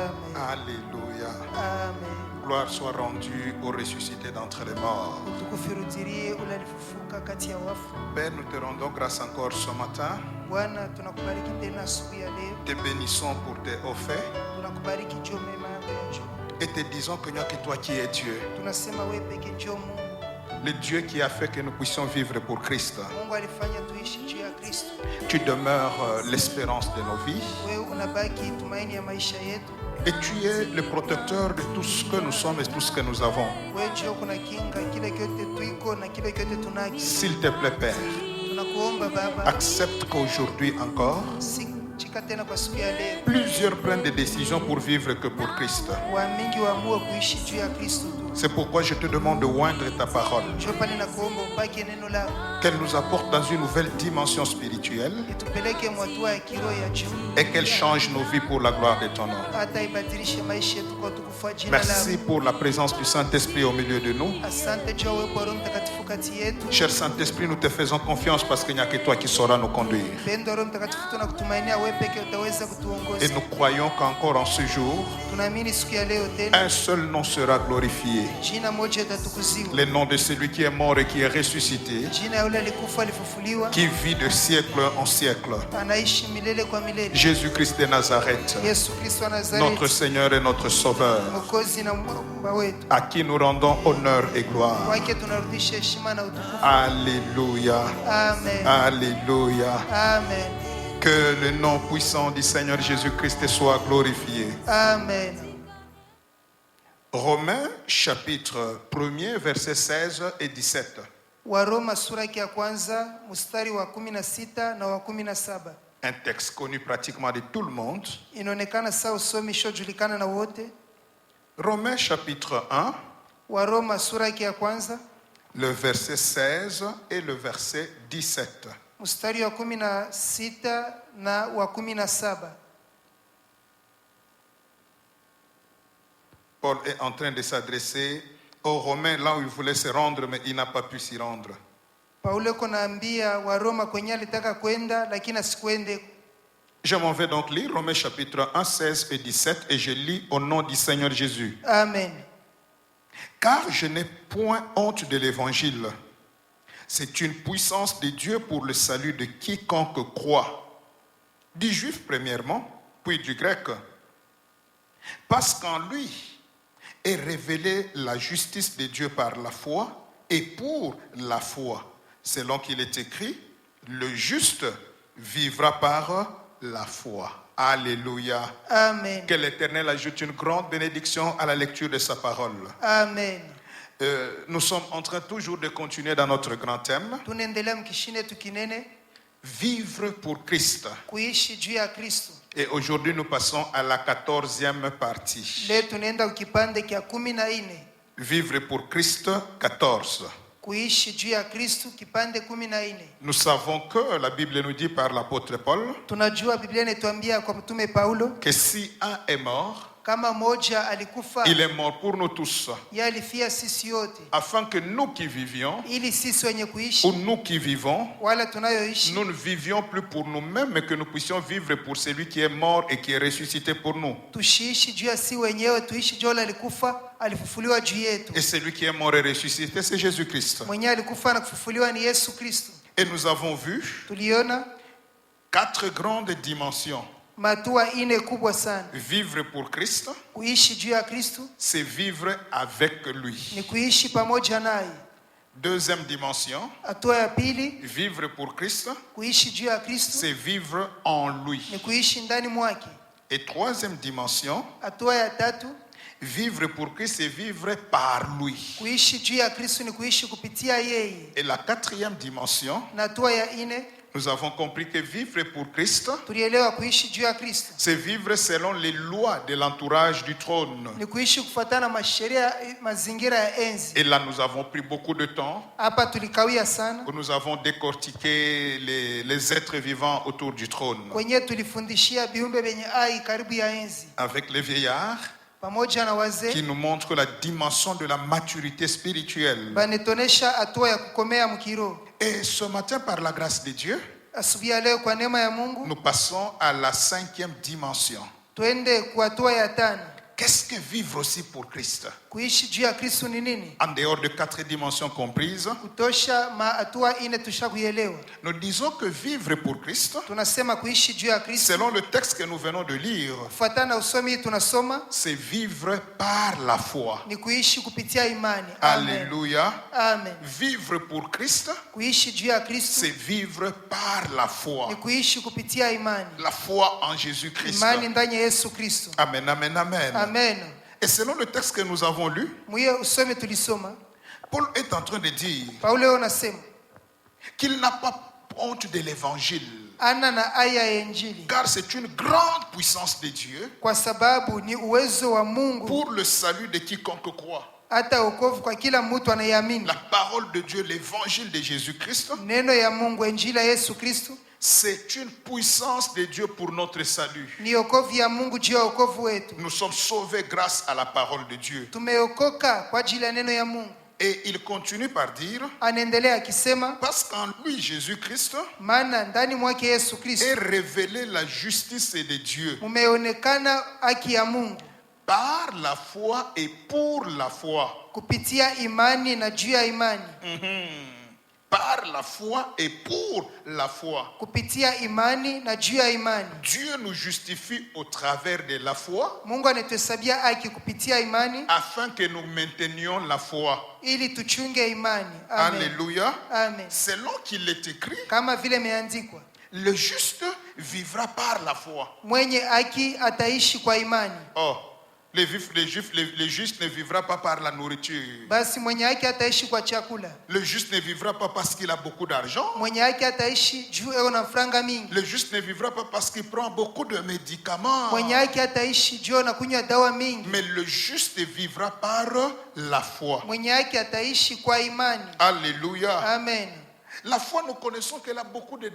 Amen. Alléluia. Amen. Gloire soit rendue au ressuscité d'entre les morts. Utukufu urudie ule alifufuka kati ya wafu. Père, nous te rendons grâce encore ce matin. Bwana, tunakubariki tena asubuhi ya leo. Te bénissons pour tes hauts faits Tunakubariki juu mema yako ya juu. et te disons que il n'y a que toi qui es Dieu. Tunasema wewe pekee ndio Mungu. Le Dieu qui a fait que nous puissions vivre pour Christ. Mungu alifanya tuishi juu ya Kristo. Tu demeures l'espérance de nos vies Wewe unabaki tumaini ya maisha yetu. et tu es le protecteur de tout ce que nous sommes et tout ce que nous avons. Wewe ndio kuna kinga kile kyote tuiko na kile kyote tunaki. S'il te plaît, Père, Tunakuomba Baba, accepte qu'aujourd'hui encore, chika tena kwa siku ya leo. plusieurs prennent des décisions pour vivre que pour Christ. Wamingi waamue kuishi juu ya Kristo tu. C'est pourquoi je te demande de oindre ta parole, Njoo pale na kuomba ubaki neno lako. qu'elle nous apporte dans une nouvelle dimension spirituelle Itupeleke mwatua ya kiroho ya juu. et qu'elle change nos vies pour la gloire de ton nom. Hata ibadilishe maisha yetu kwa utukufu wa jina Merci lako. pour la présence du Saint-Esprit au milieu de nous. Asante juu ya uwepo wa Roho Mtakatifu kati yetu. Cher Saint-Esprit, nous te faisons confiance parce qu'il n'y a que toi qui sauras nous conduire. Pendo wa Roho Mtakatifu tunakutumainia wewe pekee utaweza kutuongoza. Et nous croyons qu'encore en ce jour, Tunaamini siku ya leo tena un seul nom sera glorifié. jina moja litatukuziwa. Le nom de celui qui est mort et qui est ressuscité, Jina ya yule alikufa alifufuliwa, qui vit de siècle en siècle. anaishi milele kwa milele. Jésus-Christ de Nazareth, Yesu Kristo wa notre Nazareti, Seigneur et notre Sauveur, Mwokozi na Muumba wetu. à qui nous rendons honneur et gloire. Kwake tunarudisha heshima na utukufu. Alléluia. Amen. Alléluia. Amen. Que le nom puissant du Seigneur Jésus-Christ soit glorifié. Amen. Romains chapitre 1er, versets 16 et 17. Waroma sura yake ya kwanza mstari wa 16 na wa 17. Un texte connu pratiquement de tout le monde. Inaonekana saa usomi shojulikana na wote. Romains chapitre 1, Waroma sura yake ya kwanza le verset 16 et le verset 17. mstari wa 16 na wa 17. Paul est en train de s'adresser aux Romains là où il voulait se rendre, mais il n'a pas pu s'y rendre. Paulo konaambia Waroma kwenye alitaka kwenda lakini asikwende. Je m'en vais donc lire Romains chapitre 1, 16 et 17 et je lis au nom du Seigneur Jésus. Amen. Car je n'ai point honte de l'évangile. C'est une puissance de Dieu pour le salut de quiconque croit. Du juif premièrement, puis du grec. Parce qu'en lui est révélée la justice de Dieu par la foi et pour la foi. Selon qu'il est écrit, le juste vivra par la foi. Alléluia. Amen. Que l'Éternel ajoute une grande bénédiction à la lecture de sa parole. Amen. Nous sommes en train toujours de continuer dans notre grand thème. Tunaendelea mkishine tukinene Vivre pour Christ. kuishi juu ya Kristo. Et aujourd'hui nous passons à la 14e partie. Leo tunaenda kipande kia 14. Vivre pour Christ 14. Kuishi juu ya Kristo kipande 14. Nous savons que la Bible nous dit par l'apôtre Paul Tunajua Biblia inatuambia kwa mtume Paulo que si un est mort, kama moja alikufa, il est mort pour nous tous. yeye alifia sisi yote, Afin que nous qui vivions, ili sisi wenye ou kuishi nous qui vivons, wala tunayoishi nous ne vivions plus pour nous-mêmes, mais que nous puissions vivre pour celui qui est mort et qui est ressuscité pour nous. tushiishi juu ya si wenyewe, tuishi juu ya alikufa alifufuliwa juu yetu. Et celui qui est mort et ressuscité, c'est Jésus-Christ. Mwenyewe alikufa na kufufuliwa ni Yesu Kristo. Et nous avons vu Tuliona 4 grandes dimensions. matua ine kubwa sana. Vivre pour Christ, Kuishi juu ya Kristo c'est vivre avec lui. ni kuishi pamoja naye. Deuxième dimension, Hatua ya pili, vivre pour Christ, kuishi juu ya Kristo c'est vivre en lui. ni kuishi ndani mwake. Et troisième dimension, Hatua ya tatu, vivre pour Christ, c'est vivre par lui. kuishi juu ya Kristo ni kuishi kupitia yeye. Et la quatrième dimension, Na hatua ya ine, nous avons compris que vivre pour Christ, tulielewa kuishi juu ya Kristo c'est vivre selon les lois de l'entourage du trône. ni kuishi kufuatana na masheria mazingira ya enzi. Et là, nous avons pris beaucoup de temps, Hapa tulikawia sana où nous avons décortiqué les êtres vivants autour du trône. kwenye tulifundishia viumbe vyenye hai karibu ya enzi Avec les vieillards, pamoja na qui wazee, nous montrent la dimension de la maturité spirituelle. banetonesha hatua ya kukomea mkiroho. Et ce matin, par la grâce de Dieu, Asubuhi ya leo kwa neema ya Mungu nous passons à la 5e dimension. Twende kwa hatua ya 5. Qu'est-ce que vivre aussi pour Christ? Kuishi juu ya Kristo ni nini? En dehors de 4 dimensions comprises, Kutosha hatua 4 tushakuelewa. nous disons que vivre pour Christ, Tunasema kuishi juu ya Kristo. selon le texte que nous venons de lire, Kufuatana usomi tunasoma c'est vivre par la foi. ni kuishi kupitia imani. Amen. Alléluia. Amen. Vivre pour Christ, Kuishi juu ya Kristo c'est vivre par la foi. ni kuishi kupitia imani. La foi en Jésus-Christ. Imani ndani ya Yesu Kristo. Amen, amen, amen. Amen. Et selon le texte que nous avons lu, Mwiye usome tulisoma, Paul est en train de dire Paulo anasema qu'il n'a pas honte de l'évangile, ana na aya ya Injili car c'est une grande puissance de Dieu kwa sababu ni uwezo wa Mungu pour le salut de quiconque croit. hata wokovu kwa kila mtu anayeamini. La parole de Dieu, l'évangile de Jésus-Christ, Neno ya Mungu, Injili ya Yesu Kristo c'est une puissance de Dieu pour notre salut. ni wokovu ya Mungu juu ya wokovu wetu. Nous sommes sauvés grâce à la parole de Dieu. Tumeokoka kwa ajili ya neno ya Mungu. Et il continue par dire, Anaendelea akisema, parce qu'en lui, Jésus-Christ, maana ndani mwake Yesu est Kristo révélée la justice de Dieu mumeonekana haki ya Mungu par la foi et pour la foi. kupitia imani na juu ya imani. Par la foi et pour la foi. Kupitia imani na juu ya imani. Dieu nous justifie au travers de la foi Mungu anatuhesabia haki kupitia imani afin que nous maintenions la foi. ili tuchunge imani. Amen. Alléluia. Amen. Selon qu'il est écrit, Kama vile imeandikwa, le juste vivra par la foi. mwenye haki ataishi kwa imani. Oh, les justes ne vivra pas par la nourriture. Basi mwenye haki ataishi kwa chakula. Le juste ne vivra pas parce qu'il a beaucoup d'argent. Mwenye haki ataishi juu eo na franga mingi. Le juste ne vivra pas parce qu'il prend beaucoup de médicaments. Mwenye haki ataishi juu na kunywa dawa mingi. Mais le juste vivra par la foi. Mwenye haki ataishi kwa imani. Alléluia. Amen. La foi, nous connaissons qu'elle a beaucoup de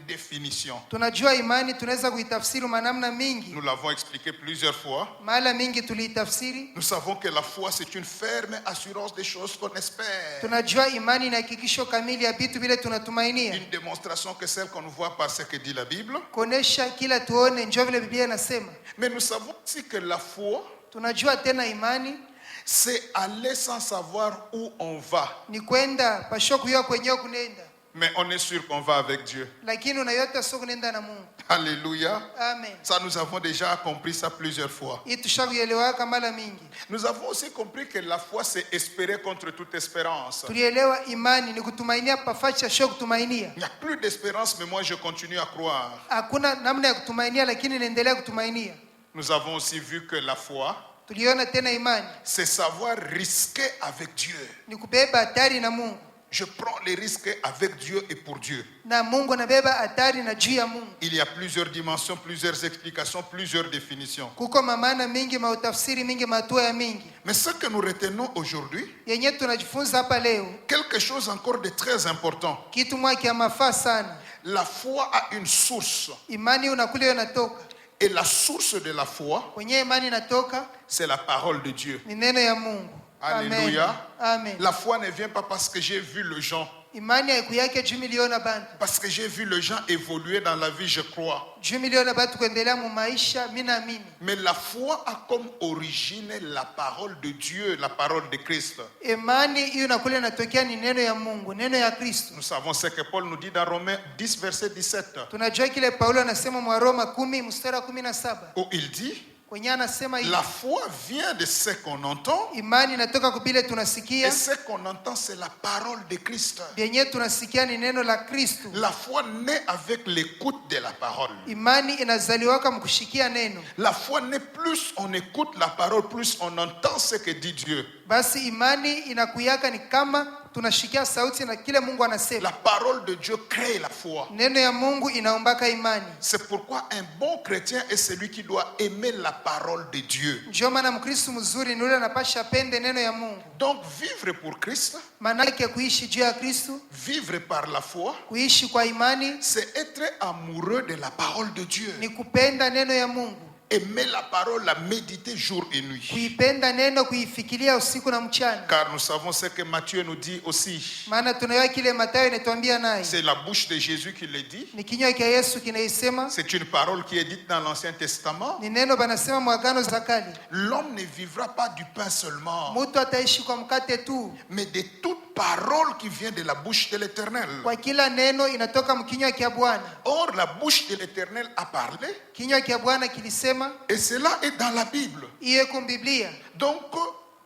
définitions. Tunajua imani tunaweza kuitafsiri manamna mingi. Nous l'avons expliqué plusieurs fois. Mara mingi tuliitafsiri. Nous savons que la foi, c'est une ferme assurance des choses qu'on espère. Tunajua imani ni hakikisho kamili ya vitu vile tunatumainia. Une démonstration que celle qu'on voit par ce que dit la Bible. Kuonesha kila tuone njoo vile Biblia inasema. Mais nous savons aussi que la foi, Tunajua tena imani c'est aller sans savoir où on va. ni kwenda pasho kuyua kwenyewe kunenda. Mais on est sûr qu'on va avec Dieu. Lakini unayota sio kunenda na Mungu. Alléluia. Amen. Ça, nous avons déjà compris ça plusieurs fois. Hii tushakuelewa mara mingi. Nous avons aussi compris que la foi, c'est espérer contre toute espérance. Tulielewa imani ni kutumainia pafacha sio kutumainia. Il n'y a plus d'espérance, mais moi je continue à croire. Hakuna namna ya kutumainia lakini naendelea kutumainia. Nous avons aussi vu que la foi, Tuliona tena imani c'est savoir risquer avec Dieu. ni kubeba hatari na Mungu. Je prends les risques avec Dieu et pour Dieu. Na Mungu anabeba hatari na juu ya Mungu. Il y a plusieurs dimensions, plusieurs explications, plusieurs définitions. Kuko maana mingi, mautafsiri mingi, matua ya mingi. Mais ce que nous retenons aujourd'hui, Yenye tunajifunza hapa leo, quelque chose encore de très important. kitu mwaki ya mafaa sana. La foi a une source. Imani unakule inatoka. Et la source de la foi, Kwenye imani inatoka c'est la parole de Dieu. ni neno ya Mungu. Alléluia. Amen. La foi ne vient pas parce que j'ai vu le gens. Imani haikuyake juu miliona bantu. Parce que j'ai vu les gens évoluer dans la vie, je crois. Juu miliona bantu kuendelea mu maisha, mimi naamini. Mais la foi a comme origine la parole de Dieu, la parole de Christ. Imani hiyo nakule inatokea ni neno ya Mungu, neno ya Kristo. Nous savons ce que Paul nous dit dans Romains 10, verset 17. Tunajua kile Paulo anasema mwa Roma 10 mstari wa 17. Où il dit, Kwenye anasema hivi, la foi vient de ce qu'on entend. imani inatoka kubile Et tunasikia. ce qu'on entend, c'est la parole de Christ. Yenye tunasikia ni neno la Kristo. La foi naît avec l'écoute de la parole. Imani inazaliwaka mkushikia neno. La foi naît plus on écoute la parole, plus on entend ce que dit Dieu. Basi imani inakuyaka ni kama tunashikia sauti na kile Mungu anasema. La parole de Dieu crée la foi. Neno ya Mungu inaombaka imani. C'est pourquoi un bon chrétien est celui qui doit aimer la parole de Dieu. Ndio maana Mkristo mzuri ni yule anapasha pende neno ya Mungu. Donc vivre pour Christ, Maana yake kuishi juu ya Kristo, vivre par la foi, kuishi kwa imani c'est être amoureux de la parole de Dieu. ni kupenda neno ya Mungu. aimer la parole, la méditer jour et nuit. kuipenda neno, kuifikiria usiku na mchana. Car nous savons ce que Matthieu nous dit aussi. Maana tunajua kile Mathayo inatuambia naye. C'est la bouche de Jésus qui le dit. Ni kinywa cha Yesu kinaisema. C'est une parole qui est dite dans l'Ancien Testament. Ni neno banasema mwagano za kale. L'homme ne vivra pas du pain seulement, Mtu ataishi kwa mkate tu, mais de toute parole qui vient de la bouche de l'Éternel. kwa kila neno inatoka mkinywa cha Bwana. Or, la bouche de l'Éternel a parlé, Kinywa cha Bwana kilisema, et cela est dans la Bible. iye kwa Biblia. Donc,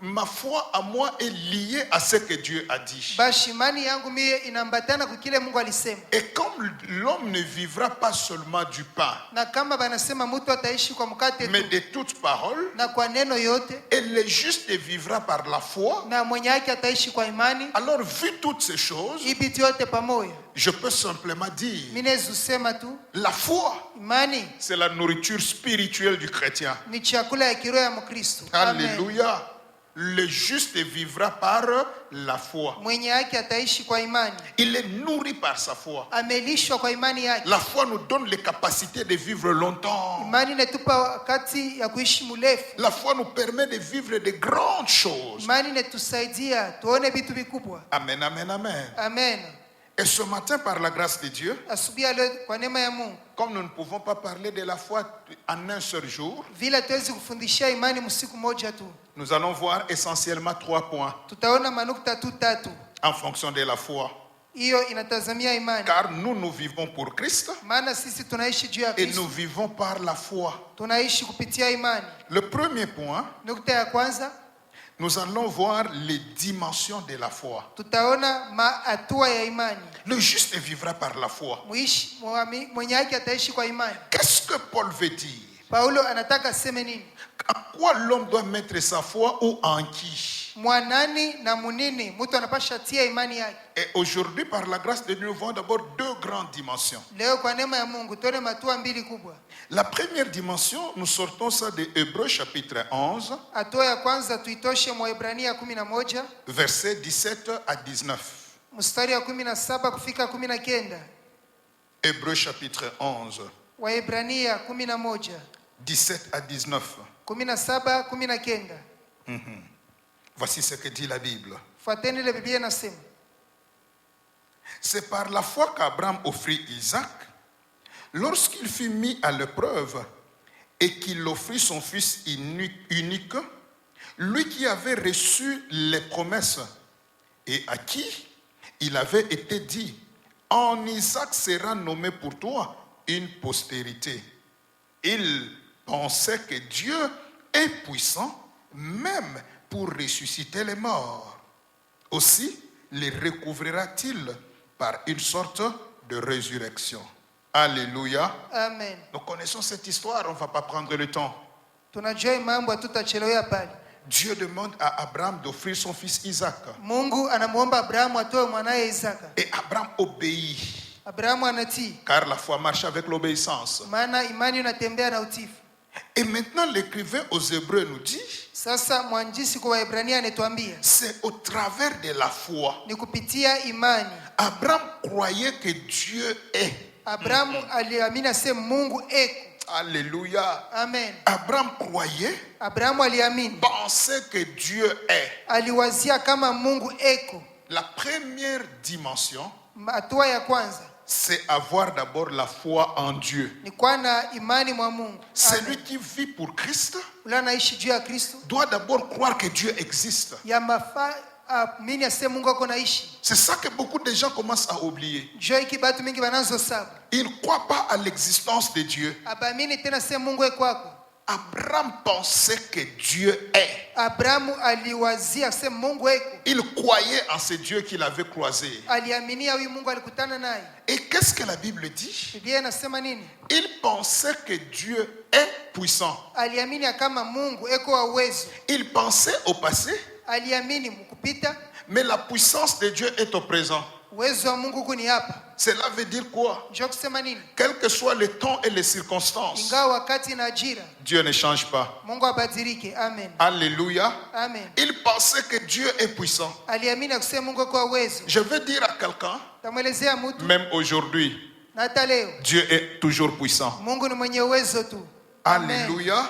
ma foi à moi est liée à ce que Dieu a dit. Bashi imani yangu mie inambatana kwa kile Mungu alisema. Et comme l'homme ne vivra pas seulement du pain, Na kama banasema mtu ataishi kwa mkate mais tu de toute parole, na kwa neno yote, et le juste vivra par la foi, na mwenye haki ataishi kwa imani, alors vu toutes ces choses, ibiti yote pamoja. je peux simplement dire, Mimi nezusema tu, la foi, imani c'est la nourriture spirituelle du chrétien. ni chakula ya kiroho ya Mkristo. Amen. Alléluia. Le juste vivra par la foi. Mwenye haki ataishi kwa imani. Il est nourri par sa foi. Amelishwa kwa imani yake. La foi nous donne les capacités de vivre longtemps. Imani inatupa wakati ya kuishi mrefu. La foi nous permet de vivre de grandes choses. Imani inatusaidia tuone vitu vikubwa. Amen, amen, amen. Amen. Et ce matin, par la grâce de Dieu, Asubuhi ya leo kwa neema ya Mungu, comme nous ne pouvons pas parler de la foi en un seul jour, vile tuwezi kufundishia imani msiku moja tu, nous allons voir essentiellement 3 points tutaona manukta tu tatu. en fonction de la foi. Hiyo inatazamia imani. Car nous vivons pour Christ Maana sisi tunaishi juu ya et nous Kristo. vivons par la foi. Tunaishi kupitia imani. Le premier point, Nukta ya kwanza, nous allons voir les dimensions de la foi. tutaona hatua ya imani. Le juste vivra par la foi. Mwenye haki ataishi kwa imani. Qu'est-ce que Paul veut dire? Paulo anataka aseme nini? À quoi l'homme doit mettre sa foi ou en qui? Mwanani na munini mtu anapasha tia imani yake. Et aujourd'hui, par la grâce de Dieu, nous voyons d'abord 2 grandes dimensions. Leo kwa neema ya Mungu tuone matua mbili kubwa. La première dimension, nous sortons ça de Hébreux chapitre 11, Hatua ya kwanza tuitoshe Waebrania 11 versets 17 à 19. mstari wa 17 kufika 19. Hébreux chapitre 11, Waebrania 11 17 à 19. 17 19. Voici ce que dit la Bible. Fuateni ile Biblia inasema. C'est par la foi qu'Abraham offrit Isaac lorsqu'il fut mis à l'épreuve et qu'il offrit son fils unique, lui qui avait reçu les promesses et à qui il avait été dit, en Isaac sera nommé pour toi une postérité. Il pensait que Dieu est puissant même pour ressusciter les morts. Aussi les recouvrira-t-il par une sorte de résurrection. Alléluia. Amen. Nous connaissons cette histoire, on ne va pas prendre le temps. Tunajua mambo hatutachelewea pale. Dieu demande à Abraham d'offrir son fils Isaac. Mungu anamuomba Abrahamu atoe mwanae Isaka. Et Abraham obéit. Abrahamu anatii. Car la foi marche avec l'obéissance. Maana imani inatembea na utifu. Et maintenant l'écrivain aux Hébreux nous dit, Sasa mwanjisi kwa Waebrania anatuambia, c'est au travers de la foi. ni kupitia imani. Abraham croyait que Dieu est. Abrahamu aliamini asema Mungu eko. Alléluia. Amen. Abraham croyait, Abrahamu aliamini, pensait que Dieu est. aliwazia kama Mungu eko. La première dimension, Hatua ya kwanza c'est avoir d'abord la foi en Dieu. ni kuwa na imani mwa Mungu. Celui qui vit pour Christ Ule anaishi juu ya Kristo doit d'abord croire que Dieu existe. ya mafaa amini asema Mungu ako naishi. C'est ça que beaucoup de gens commencent à oublier. Njoo hiki batu mingi banazo sabu. Ils ne croient pas à l'existence de Dieu. Abamini tena sema Mungu eko kwako. Abraham pensait que Dieu est. Abrahamu aliwazia sema Mungu eko. Il croyait en ce Dieu qu'il avait croisé. Aliaminia huyu Mungu alikutana naye. Et qu'est-ce que la Bible dit? Biblia inasema nini? Il pensait que Dieu est puissant. Aliamini kama Mungu eko wa uwezo. Il pensait au passé, Aliamini mkupita, mais la puissance de Dieu est au présent. uwezo wa Mungu kuni hapa. Cela veut dire quoi? Njoo kusema nini? Quel que soit le temps et les circonstances, Ingawa wakati na ajira, Dieu ne change pas. Mungu abadilike. Amen. Alléluia. Amen. Il pensait que Dieu est puissant. Aliamini kusema Mungu eko wa uwezo. Je veux dire à quelqu'un, Tamwelezea mtu même aujourd'hui, na hata leo Dieu est toujours puissant. Mungu ni mwenye uwezo tu. Alléluia.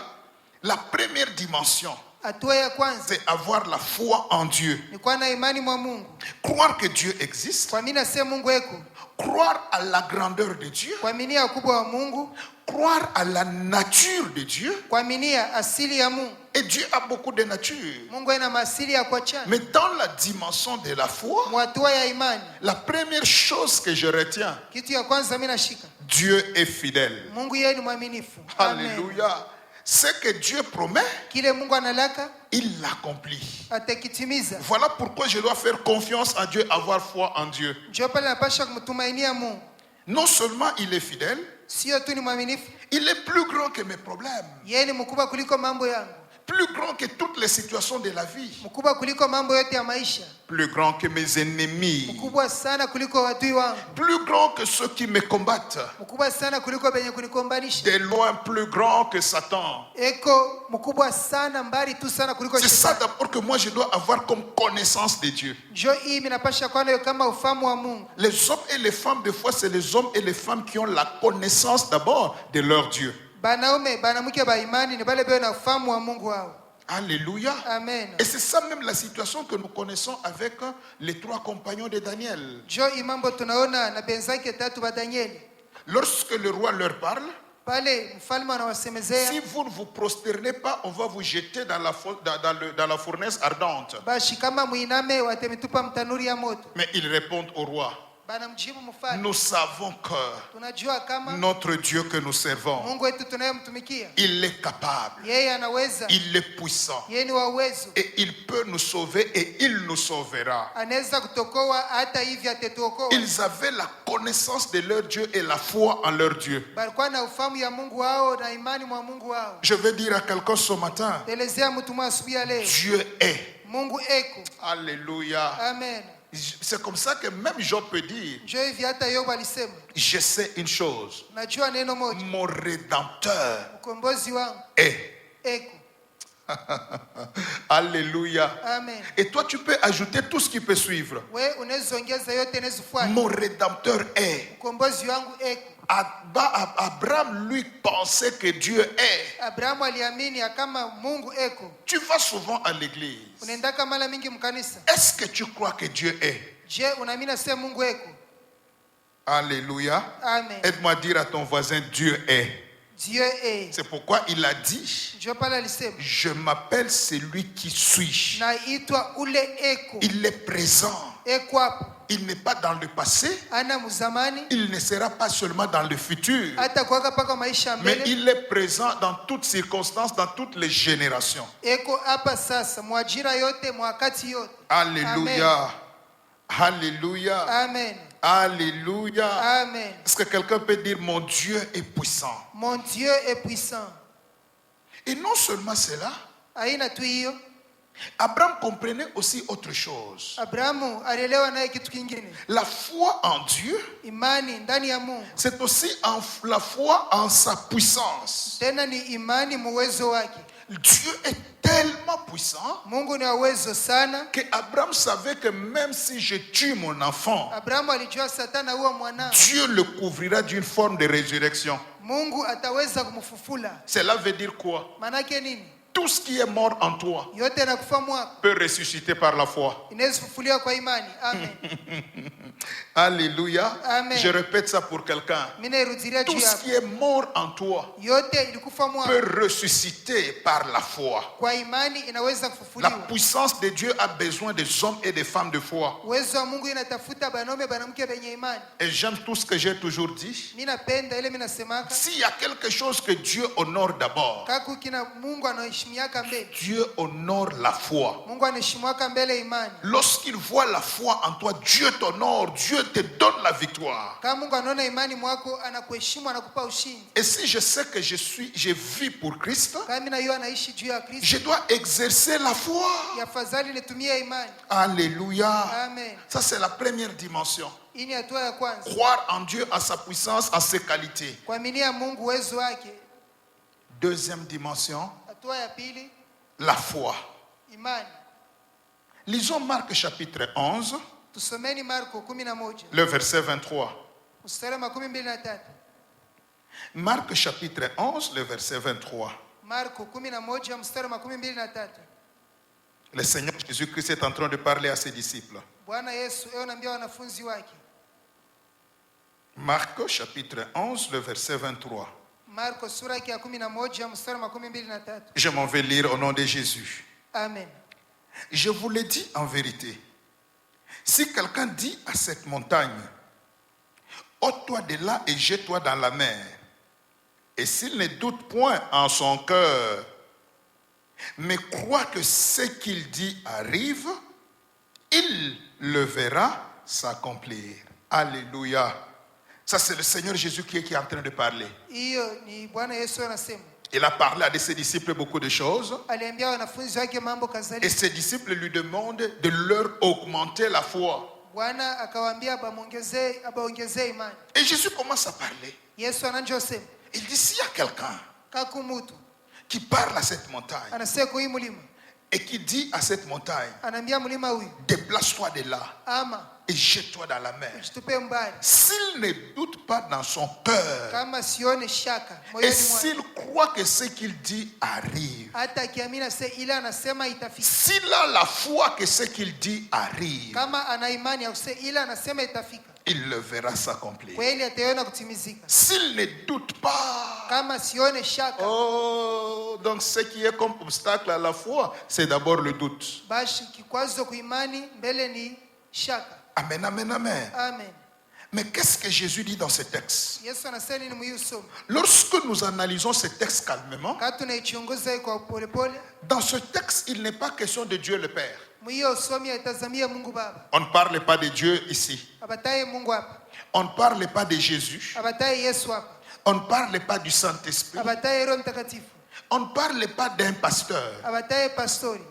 La première dimension, Hatua ya kwanza c'est avoir la foi en Dieu. ni kuwa na imani mwa Mungu. Croire que Dieu existe. Kuamini asema Mungu eko. Croire à la grandeur de Dieu. Kuaminia ukubwa wa Mungu. Croire à la nature de Dieu. Kuaminia asili ya Mungu. Et Dieu a beaucoup de nature. Mungu ana masili ya kuachana. Mais dans la dimension de la foi, Mwatua ya imani, la première chose que je retiens, kitu ya kwanza mimi nashika, Dieu est fidèle. Mungu yeye ni mwaminifu. Amen. Alléluia. Ce que Dieu promet, Kile Mungu analaka il l'accomplit. atakitimiza. Voilà pourquoi je dois faire confiance en Dieu, avoir foi en Dieu. Ndio pale napasha kumtumainia Mungu. Non seulement il est fidèle, Sio tu ni mwaminifu, il est plus grand que mes problèmes, yeye ni mkubwa kuliko mambo yangu, plus grand que toutes les situations de la vie, mkubwa kuliko mambo yote ya maisha, plus grand que mes ennemis, mkubwa sana kuliko adui wangu, plus grand que ceux qui me combattent, mkubwa sana kuliko benye kunikombanisha. de loin plus grand que Satan. Eko mkubwa sana, mbali tu sana kuliko C'est ça shetani. d'abord que moi je dois avoir comme connaissance de Dieu. Ndio hii minapasha kwa nayo kama ufahamu wa Mungu. Les hommes et les femmes, des fois, c'est les hommes et les femmes qui ont la connaissance d'abord de leur Dieu. Banaume banamke ba imani ni bale beo na ufahamu wa Mungu wao. Alléluia. Amen. Et c'est ça même la situation que nous connaissons avec les trois compagnons de Daniel. Ndio imambo tunaona na benzake tatu ba Danieli. Lorsque le roi leur parle, Pale mfalme anawasemezea, si vous ne vous prosternez pas, on va vous jeter dans la fournaise ardente. bashi kama muiname watemitupa mtanuri ya moto. Mais ils répondent au roi, Banamjibu mfalme, nous savons que tunajua kama notre Dieu que nous servons, Mungu wetu tunayemtumikia il est capable, yeye anaweza, il est puissant, yeye ni wa uwezo, et il peut nous sauver et il nous sauvera. anaweza kutokoa hata hivi atetuokoa. Ils avaient la connaissance de leur Dieu et la foi en leur Dieu. Balikuwa na ufahamu ya Mungu wao na imani mwa Mungu wao. Je vais dire à quelqu'un ce matin, Elezea mtu mwa asubuhi ya leo, Dieu est. Mungu eko. Alléluia. Amen. C'est comme ça que même Job peut dire, Ndio hivi hata Yobu alisema, je sais une chose, najua neno moja, mon rédempteur mkombozi wangu est. eko. Alléluia. Amen. Et toi, tu peux ajouter tout ce qui peut suivre. We unaweza ongeza yote inazofuata. Mon rédempteur est. Mkombozi wangu eko. Abraham, lui, pensait que Dieu est. Abrahamu aliamini ya kama Mungu eko. Tu vas souvent à l'église. Unaendaka mara mingi mkanisa. Est-ce que tu crois que Dieu est? Je, unaamini sema Mungu eko? Alléluia. Amen. Aide-moi à dire à ton voisin, Dieu est. Dieu est. C'est pourquoi il a dit, Ndio pale alisema, je m'appelle celui qui suis. naitwa ule eko. Il est présent. Eko hapo. Il n'est pas dans le passé. Ana muzamani. Il ne sera pas seulement dans le futur. Hata kuwaka paka maisha Mais mbele. il est présent dans toutes circonstances, dans toutes les générations. Eko hapa sasa, mwajira yote, mwakati yote. Alléluia. Alléluia. Amen. Alléluia. Amen. Est-ce que quelqu'un peut dire, mon Dieu est puissant? Mon Dieu est puissant. Et non seulement cela, Aina tu hiyo, Abraham comprenait aussi autre chose. Abrahamu alielewa naye kitu kingine. La foi en Dieu, Imani ndani ya Mungu. c'est aussi la foi en sa puissance. Tena ni imani muwezo wake. Dieu est tellement puissant Mungu ni wa uwezo sana. que Abraham savait que même si je tue mon enfant, Abrahamu alijua Satana huwa mwanao, Dieu le couvrira d'une forme de résurrection. Mungu ataweza kumfufula. Cela veut dire quoi? Manake nini? Tout ce qui est mort en toi Yote nakufa mwako peut ressusciter par la foi. inaweza kufufuliwa kwa imani. Amen. Alléluia. Amen. Je répète ça pour quelqu'un. Mimi nairudilia Tout juu ce yako. qui est mort en toi Yote ilikufa mwako peut ressusciter par la foi. kwa imani inaweza La kufufuliwa. puissance de Dieu a besoin des hommes et des femmes de foi. Uwezo wa Mungu inatafuta banaume banamke benye imani. Et j'aime tout ce que j'ai toujours dit. Mimi napenda ile mimi nasemaka, S'il y a quelque chose que Dieu honore d'abord, kaku kina Mungu anaheshimiaka mbele. Dieu honore la foi. Mungu anaheshimiaka mbele imani. Lorsqu'il voit la foi en toi, Dieu t'honore, Dieu te donne la victoire. Kama Mungu anaona imani mwako, anakuheshimu, anakupa ushindi. Et si je sais que je vis pour Christ, Kama mimi najua naishi juu ya Kristo, je dois exercer la foi. afadhali nitumie imani. Alléluia. Amen. Ça, c'est la première dimension. Hii ni hatua ya kwanza. Croire en Dieu, en sa puissance, en ses qualités. Kuaminia Mungu uwezo wake. Deuxième dimension, Hatua ya pili, la foi. imani. Lisons Marc chapitre 11, Tusomeni Marko 11, le verset 23. mstari wa 23. Marc chapitre 11, le verset 23. Marko 11 mstari wa 23. Le Seigneur Jésus-Christ est en train de parler à ses disciples. Bwana Yesu anaambia wanafunzi wake. Marc chapitre 11, le verset 23. Marko sura ya 11 mstari wa 23. Je m'en vais lire au nom de Jésus. Amen. Je vous le dis en vérité. Si quelqu'un dit à cette montagne, ôte-toi de là et jette-toi dans la mer, et s'il ne doute point en son cœur, mais croit que ce qu'il dit arrive, il le verra s'accomplir. Alléluia. Ça, c'est le Seigneur Jésus qui est en train de parler. Hiyo ni Bwana Yesu anasema. Il a parlé à ses disciples beaucoup de choses. Aliambia wanafunzi wake mambo Et kadhalika. ses disciples lui demandent de leur augmenter la foi. Bwana akawaambia abaongezee imani. Et Jésus commence à parler. Yesu anachosema, Il dit, s'il y a quelqu'un kakumutu qui parle à cette montagne anasema kwa hii mlima, et qui dit à cette montagne, anaambia mlima huyu déplace-toi de là ama et jette-toi dans la mer. jitupe mbali, S'il ne doute pas dans son cœur kama sione shaka et moyoni mwake, s'il croit que ce qu'il dit arrive, hata akiamini ile anasema itafika. s'il a la foi que ce qu'il dit arrive, Kama ana imani ya kusema ile anasema itafika, il le verra s'accomplir. kweli ataiona kutimizika. S'il ne doute pas, Kama sione shaka, oh, donc ce qui est comme obstacle à la foi, c'est d'abord le doute. basi kikwazo kuimani mbele ni shaka. Amen, amen, amen. Amen. Mais qu'est-ce que Jésus dit dans ce texte? Yesu anasema nini mwiusomo? Lorsque nous analysons ce texte calmement, Kati tunaichunguza kwa polepole, dans ce texte, il n'est pas question de Dieu le Père. mwiyo usomi atazamia Mungu Baba. On ne parle pas de Dieu ici. Abataye Mungu hapa. On ne parle pas de Jésus. Abataye Yesu hapa. On ne parle pas du Saint-Esprit. Abataye Roho Mtakatifu. On ne parle pas d'un pasteur. Abataye pastori.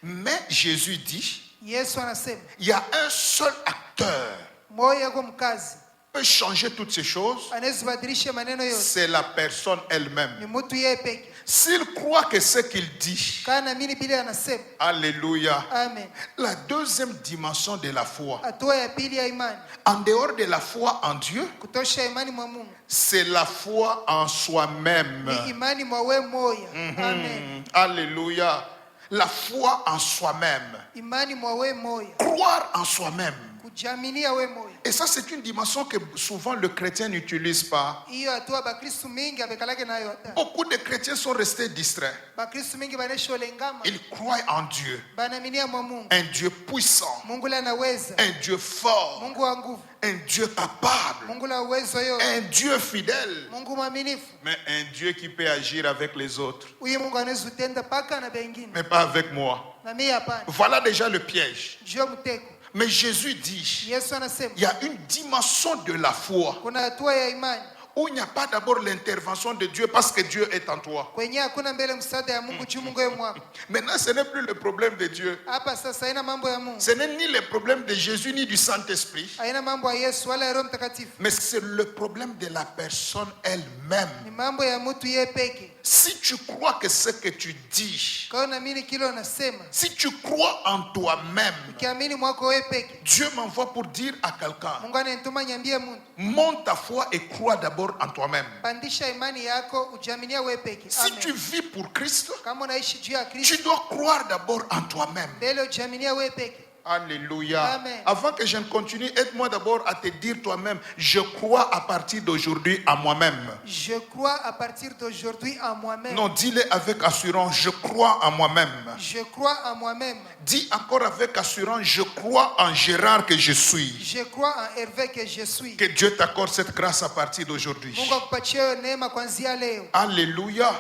Mais Jésus dit, Yesu anasema, il y a un seul acteur moyo kwa mkazi qui peut changer toutes ces choses. anazibadilisha maneno yote, C'est la personne ni elle-même. mtu yeye peke. S'il croit que ce qu'il dit, Kana mimi Biblia anasema. alléluia. Amen. La deuxième dimension de la foi, Hatua ya pili ya imani, en dehors de la foi en Dieu, kutosha imani mwa Mungu, c'est la foi en soi-même. ni imani mwa wewe moya. Amen. Alléluia. La foi en soi-même. Imani mwa wewe moya, Croire en soi-même. kujaminia wewe moya. Et ça, c'est une dimension que souvent le chrétien n'utilise pas. Hiyo hatua Bakristo mingi abekalake nayo hata. Beaucoup de chrétiens sont restés distraits. Bakristo mingi banesho lengama, Ils croient en Dieu. banaminia mwa Mungu. Un Dieu puissant. Mungu la anaweza, Un Dieu fort. Mungu wa nguvu, Un Dieu capable. Mungu la uwezo yote, Un Dieu fidèle. Mungu mwaminifu. Mais un Dieu qui peut agir avec les autres. Huyu Mungu anaweza kutenda paka na bengine, Mais pas avec moi. na mimi hapana. Voilà déjà le piège. Jio mteko. Mais Jésus dit, Yesu anasema il y a une dimension de la foi kuna hatua ya imani où il n'y a pas d'abord l'intervention de Dieu parce que Dieu est en toi. kwenye hakuna mbele msaada ya Mungu juu Mungu yeye mwako. Maintenant, ce n'est plus le problème de Dieu. Hapa sasa haina mambo ya Mungu, Ce n'est ni le problème de Jésus ni du Saint-Esprit. haina mambo ya Yesu wala ya Roho Mtakatifu, Mais c'est le problème de la personne elle-même. ni mambo ya mtu yeye peke. Si tu crois que ce que tu dis, Kwa hiyo naamini kile unasema, si tu crois en toi-même, ukiamini mwako wewe peke, Dieu m'envoie pour dire à quelqu'un, Mungu ananituma niambie mtu, monte ta foi et crois d'abord en toi-même. pandisha imani yako, ujaminia wewe peke. Si Amen. tu vis pour Christ, Kama unaishi juu ya tu Kristo, dois croire d'abord en toi-même. mbele ujaminia wewe peke. Alléluia. Amen. Avant que je ne continue, aide-moi d'abord à te dire toi-même, je crois à partir d'aujourd'hui à moi-même. Je crois à partir d'aujourd'hui en moi-même. Non, dis-le avec assurance, je crois en moi-même. Je crois en moi-même. Dis encore avec assurance, je crois en Gérard que je suis. Je crois en Hervé que je suis. Que Dieu t'accorde cette grâce à partir d'aujourd'hui. Mungu akupatie hiyo neema kuanzia leo. Alléluia.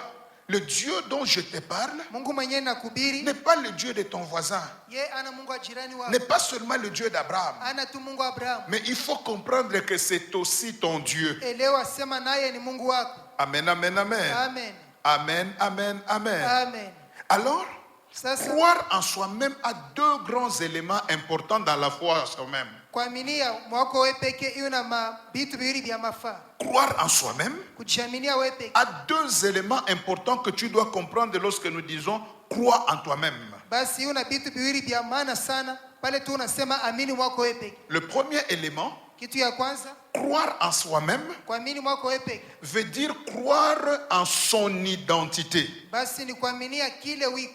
Le Dieu dont je te parle Mungu mwenyewe nakubiri, n'est pas le Dieu de ton voisin, ye ana Mungu wa jirani wako. n'est pas seulement le Dieu d'Abraham, Ana tu Mungu wa Abrahamu. mais il faut comprendre que c'est aussi ton Dieu. Elewa sema naye ni Mungu wako. Amen, amen, amen. Amen. Amen, amen, amen. Amen. Alors, Sasa croire en soi-même a deux grands éléments importants dans la foi en soi-même. kuaminia mwako wewe peke hiyo na vitu viwili vya mafaa. Croire en soi-même Kujiaminia wewe peke a deux éléments importants que tu dois comprendre lorsque nous disons crois en toi-même. basi hiyo na vitu viwili vya maana sana pale tu unasema amini mwako wewe peke. Le premier élément, Kitu ya kwanza, croire en soi-même kuamini mwako wewe peke. veut dire croire en son identité. Basi ni kuaminia kile wiko.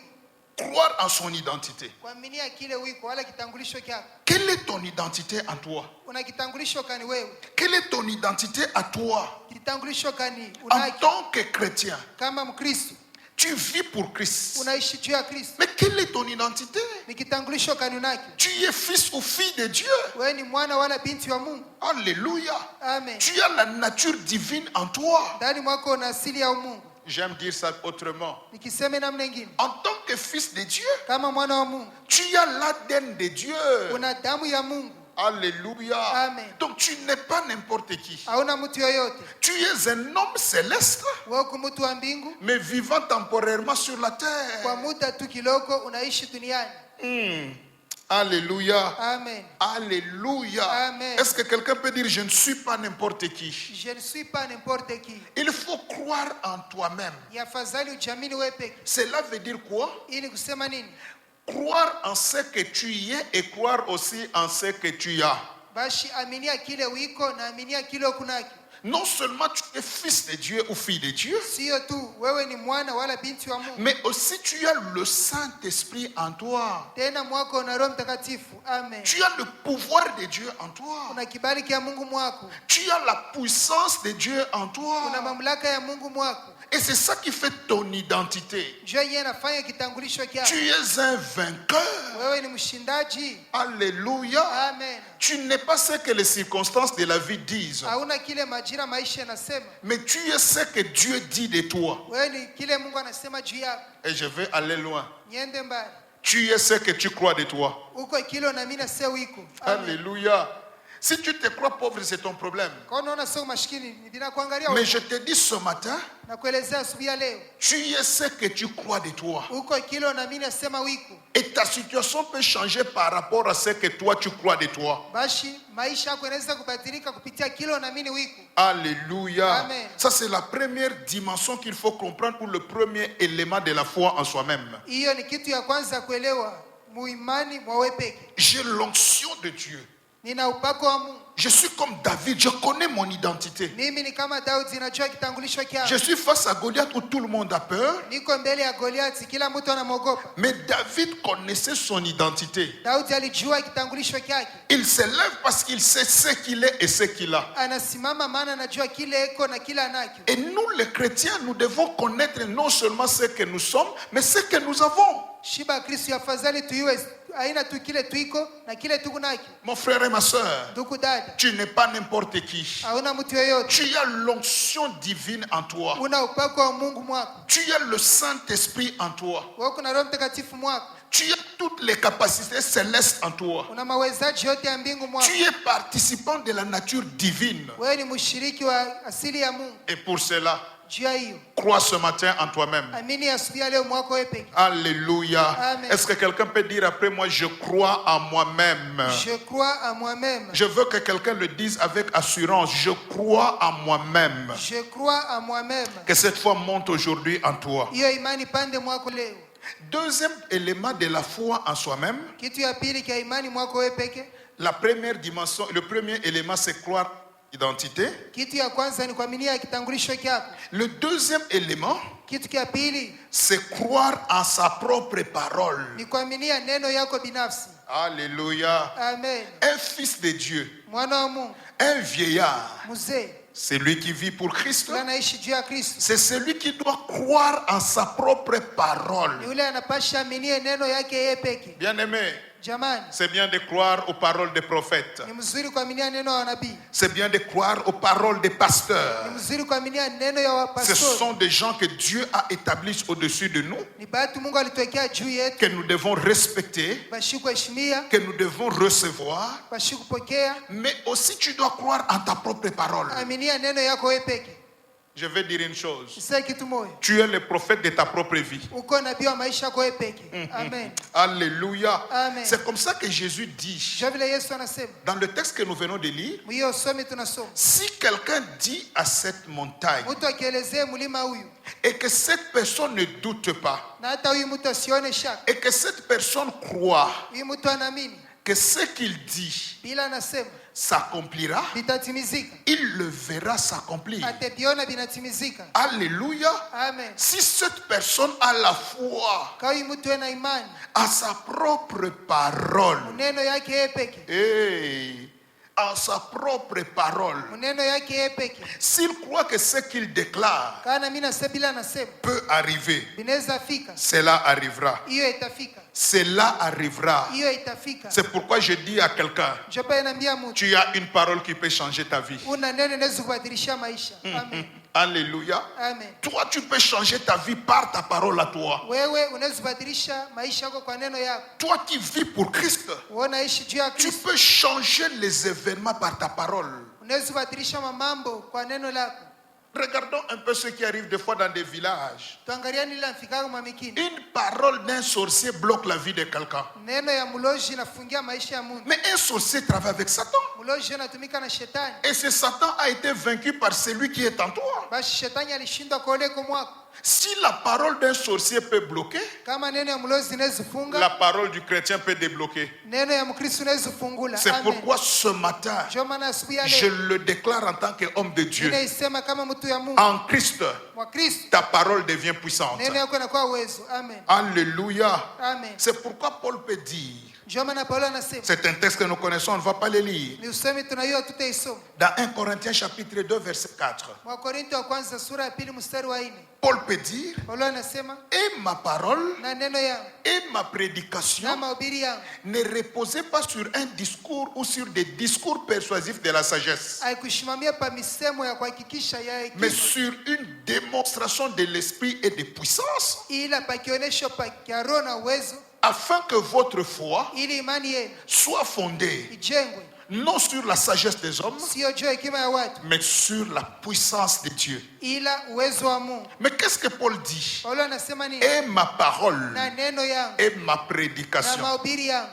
Croire en son identité. Kuaminia kile wiko wala kitambulisho chako. Quelle est ton identité en toi? Una kitambulisho kani wewe? Quelle est ton identité à toi? Kitambulisho kani En unaki? tant que chrétien, Kama Mkristo, tu vis pour Christ. unaishi juu ya Kristo. Mais quelle est ton identité? Ni kitambulisho kani unaki? Tu es fils ou fille de Dieu. Wewe ni mwana wala binti wa Mungu. Alléluia. Amen. Tu as la nature divine en toi. Ndani mwako una asili ya Mungu. J'aime dire ça autrement. Nikisema namna nyingine, En tant que fils de Dieu, kama mwana wa Mungu, tu as l'ADN de Dieu. una damu ya Mungu. Alléluia. Amen. Donc tu n'es pas n'importe qui. Hauna mtu yoyote. Tu es un homme céleste, Wewe uko mtu wa mbingu, mais vivant temporairement sur la kwa terre. muda tu kidogo unaishi duniani. Alléluia. Amen. Alléluia. Amen. Est-ce que quelqu'un peut dire je ne suis pas n'importe qui? Je ne suis pas n'importe qui. Il faut croire en toi-même. Yafadhali ujamini wewe peke. Cela veut dire quoi? Ili kusema nini? Croire en ce que tu es et croire aussi en ce que tu as. Bashi aminia kile wiko na aminia kile kunaki. Non seulement tu es fils de Dieu ou fille de Dieu, Sio tu wewe ni mwana wala binti wa Mungu. mais aussi tu as le Saint-Esprit en toi. Tena mwako una Roho Mtakatifu. Amen. Tu as le pouvoir de Dieu en toi. Una kibali kia Mungu mwako. Tu as la puissance de Dieu en Una toi. mamlaka ya Mungu mwako. Et c'est ça qui fait ton identité. Njoo yeye anafanya kitambulisho Tu kyako. es un vainqueur. Wewe ni mshindaji. Alléluia. Amen. Tu n'es pas ce que les circonstances de la vie disent, Hauna kile majira maisha yanasema. mais tu es ce que Dieu dit de toi. Wewe ni kile Mungu anasema juu yako. Et je vais aller loin. Niende mbali. Tu es ce que tu crois de toi. Uko kile na mimi nasema wiko. Amen. Alléluia. Si tu te crois pauvre, c'est ton problème. Kwa unaona sio maskini, ninakuangalia Mais wewe. je te dis ce matin, Na kuelezea asubuhi ya leo. tu es ce que tu crois de toi. Uko kile na mimi nasema wiko. Et ta situation peut changer par rapport à ce que toi tu crois de toi. Bashi maisha yako yanaweza kubadilika kupitia kile na mimi wiko. Alléluia. Amen. Ça c'est la première dimension qu'il faut comprendre pour le premier élément de la foi en soi-même. Hiyo ni kitu ya kwanza kuelewa muimani mwa wewe peke. J'ai l'onction de Dieu. Nina upako wa Mungu. Je suis comme David, je connais mon identité. Mimi ni kama Daudi, najua kitambulisho kyako. Je suis face à Goliath où tout le monde a peur. Niko mbele ya Goliathi, kila mtu anamuogopa. Mais David connaissait son identité. Daudi alijua kitambulisho kyake. Il se lève parce qu'il sait ce qu'il est et ce qu'il a. Anasimama maana anajua kile eko na kile anacho. Et nous les chrétiens, nous devons connaître non seulement ce que nous sommes, mais ce que nous avons. Shiba Kristo afadhali tuiwe aina tu kile tuiko na kile tuko nacho. Mon frère et ma soeur, Ndugu dada, tu n'es pas n'importe qui. hauna mtu yoyote. Tu as l'onction divine en toi. Una upako wa Mungu mwako. Tu as le Saint-Esprit en toi. Wewe kuna Roho Mtakatifu mwako. Tu as toutes les capacités célestes en toi. Una mawezaji yote ya mbingu mwako. Tu es participant de la nature divine. Wewe ni mshiriki wa asili ya Mungu. Et pour cela, Juu ya hiyo, crois ce matin en toi-même. amini asubuhi ya leo mwako wewe peke. Alléluia. Amen. Est-ce que quelqu'un peut dire après moi, je crois en moi-même? Je crois à moi-même. Je veux que quelqu'un le dise avec assurance. Je crois en moi-même. Je crois à moi-même. Que cette foi monte aujourd'hui en toi. Hiyo imani pande mwako leo. Deuxième élément de la foi en soi-même, Kitu ya pili kia imani mwako wewe peke. la première dimension, le premier élément, c'est croire identité. Kitu ya kwanza ni kuaminia kitambulisho kyako. Le deuxième élément, Kitu kia pili c'est croire en sa propre parole. ni kuaminia neno yako binafsi. Alléluia. Amen. Un fils de Dieu, Mwana wa Mungu, un vieillard, mzee, c'est lui qui vit pour Christ. yule anaishi juu ya Kristo. C'est celui qui doit croire en sa propre Ni parole. yule anapasha aminie neno yake yeye peke. Bien-aimé, Jamani, c'est bien de croire aux paroles des prophètes. ni mzuri kuaminia neno ya nabii. C'est bien de croire aux paroles des Ni pasteurs. mzuri kuaminia neno ya Ce wapastori. sont des gens que Dieu a établis au-dessus de nous, Ni bahati Mungu alituwekea juu yetu. que nous devons respecter, Bashi kuheshimia, que nous devons recevoir. bashi kupokea. Mais aussi tu dois croire en ta propre parole. Aminia neno yako wewe peke. Je vais dire une chose. Sasa kitu moja. Tu es le prophète de ta propre vie. Uko nabii wa maisha yako wewe peke. Amen. Alléluia. Amen. C'est comme ça que Jésus dit, Ndio vile Yesu anasema. dans le texte que nous venons de lire, Hiyo somi tunasoma. si quelqu'un dit à cette montagne Mtu akielezea mlima huyu et que cette personne ne doute pas na hata huyu mtu asione shaka. et que cette personne croit Huyu mtu anaamini que ce qu'il dit bila anasema s'accomplira, vitatimizika, il le verra s'accomplir. ataviona vinatimizika. Alléluia. Amen. Si cette personne a la foi Kama huyu mtu ana imani à sa propre parole, maneno yake yeye peke, hey, à sa propre parole, maneno yake yeye peke, s'il croit que ce qu'il déclare kana mimi nasema bila anasema peut arriver, vinaweza fika, cela arrivera. hiyo itafika, Cela arrivera. hiyo itafika. C'est pourquoi je dis à quelqu'un, Jopa inaambia mtu tu as une parole qui peut changer ta vie. una neno linaweza kubadilisha maisha. Amen. Alléluia. Amen. Toi, tu peux changer ta vie par ta parole à toi. Wewe unaweza kubadilisha maisha yako kwa neno yako. Toi qui vis pour Christ, Unaishi juu ya tu Kristo. peux changer les événements par ta parole. Unaweza kubadilisha mambo kwa neno lako. Regardons un peu ce qui arrive des fois dans des villages. Tuangaliani ile mfikao mamikini. Une parole d'un sorcier bloque la vie de quelqu'un. Neno ya mloji inafungia maisha ya mtu. Mais un sorcier travaille avec Satan. Mloji anatumika na shetani. Et ce Satan a été vaincu par celui qui est en toi. Basi shetani alishindwa kuoneka mwako. Si la parole d'un sorcier peut bloquer, Kama neno ya mlozi inaweza funga, la parole du chrétien peut débloquer. neno ya Mkristo inaweza fungula. C'est Amen. pourquoi ce matin, Ndio maana asubuhi ya je leo le déclare en tant qu'homme de Dieu. ninaisema kama mtu ya Mungu. En Christ, Mwa Kristo ta parole devient puissante. neno yako inakuwa uwezo. Amen. Alléluia. Amen. C'est pourquoi Paul peut dire, Ndio maana Paulo anasema, c'est un texte que nous connaissons, on ne va pas le lire. ni usemi tunaiyo tutaisoma. Dans 1 Corinthiens chapitre 2 verset 4, Wakorintho wa kwanza sura ya 2 mstari wa 4. Paul peut dire, Paulo anasema, et ma parole na neno yangu et ma na prédication mahubiri yangu ne reposaient pas sur un discours ou sur des discours persuasifs de la sagesse, haikushimamia pa misemo ya kuhakikisha ya mais hekima, sur une démonstration de l'esprit et de puissance, ila pakionyesho pa kia roho na uwezo, afin que votre foi ili imani yenu soit fondée ijengwe non sur la sagesse des hommes, sio juu ya hekima ya watu, mais sur la puissance de Dieu. ila uwezo wa Mungu. Mais qu'est-ce que Paul dit? Paulo anasema nini? Et ma parole Na neno yangu et ma na prédication. mahubiri yangu.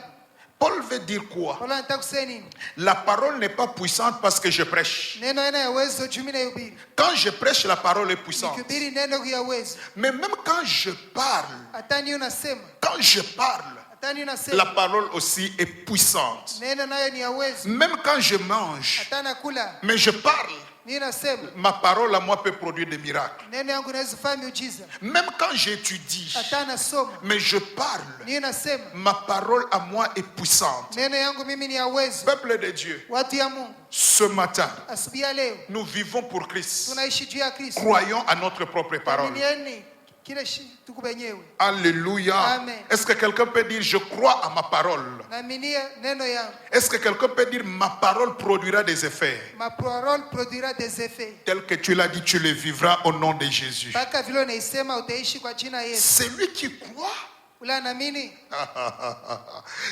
Paul veut dire quoi? Paulo anataka kusema nini? La parole n'est pas puissante parce que je prêche. Neno yana ya uwezo juu mimi nahubiri. Quand je prêche, la parole est puissante. Nikihubiri neno ya uwezo. Mais même quand je parle, Hata ni unasema, quand je parle, hata ni la unasema, parole aussi est puissante. neno nayo ni ya uwezo. Même quand je mange, Hata nakula, mais je parle, ni unasema, ma parole à moi peut produire des miracles. neno yangu inaweza kufanya miujiza. Même quand j'étudie, Hata nasoma, mais je parle, ni unasema, ma parole à moi est puissante. neno yangu mimi ni ya uwezo. Peuple de Dieu, Watu ya Mungu, ce matin, asubuhi ya leo nous vivons pour Christ. tunaishi juu ya Kristo. Croyons à notre propre parole. Aminieni kile tuko wenyewe. Alléluia. Amen. Est-ce que quelqu'un peut dire, je crois à ma parole? Naaminia neno yangu. Est-ce que quelqu'un peut dire, ma parole produira des effets? Ma parole produira des effets. Tel que tu l'as dit, tu les vivras au nom de Jésus. Mpaka vile unaisema utaishi kwa jina Yesu. Celui qui croit, Ule anaamini,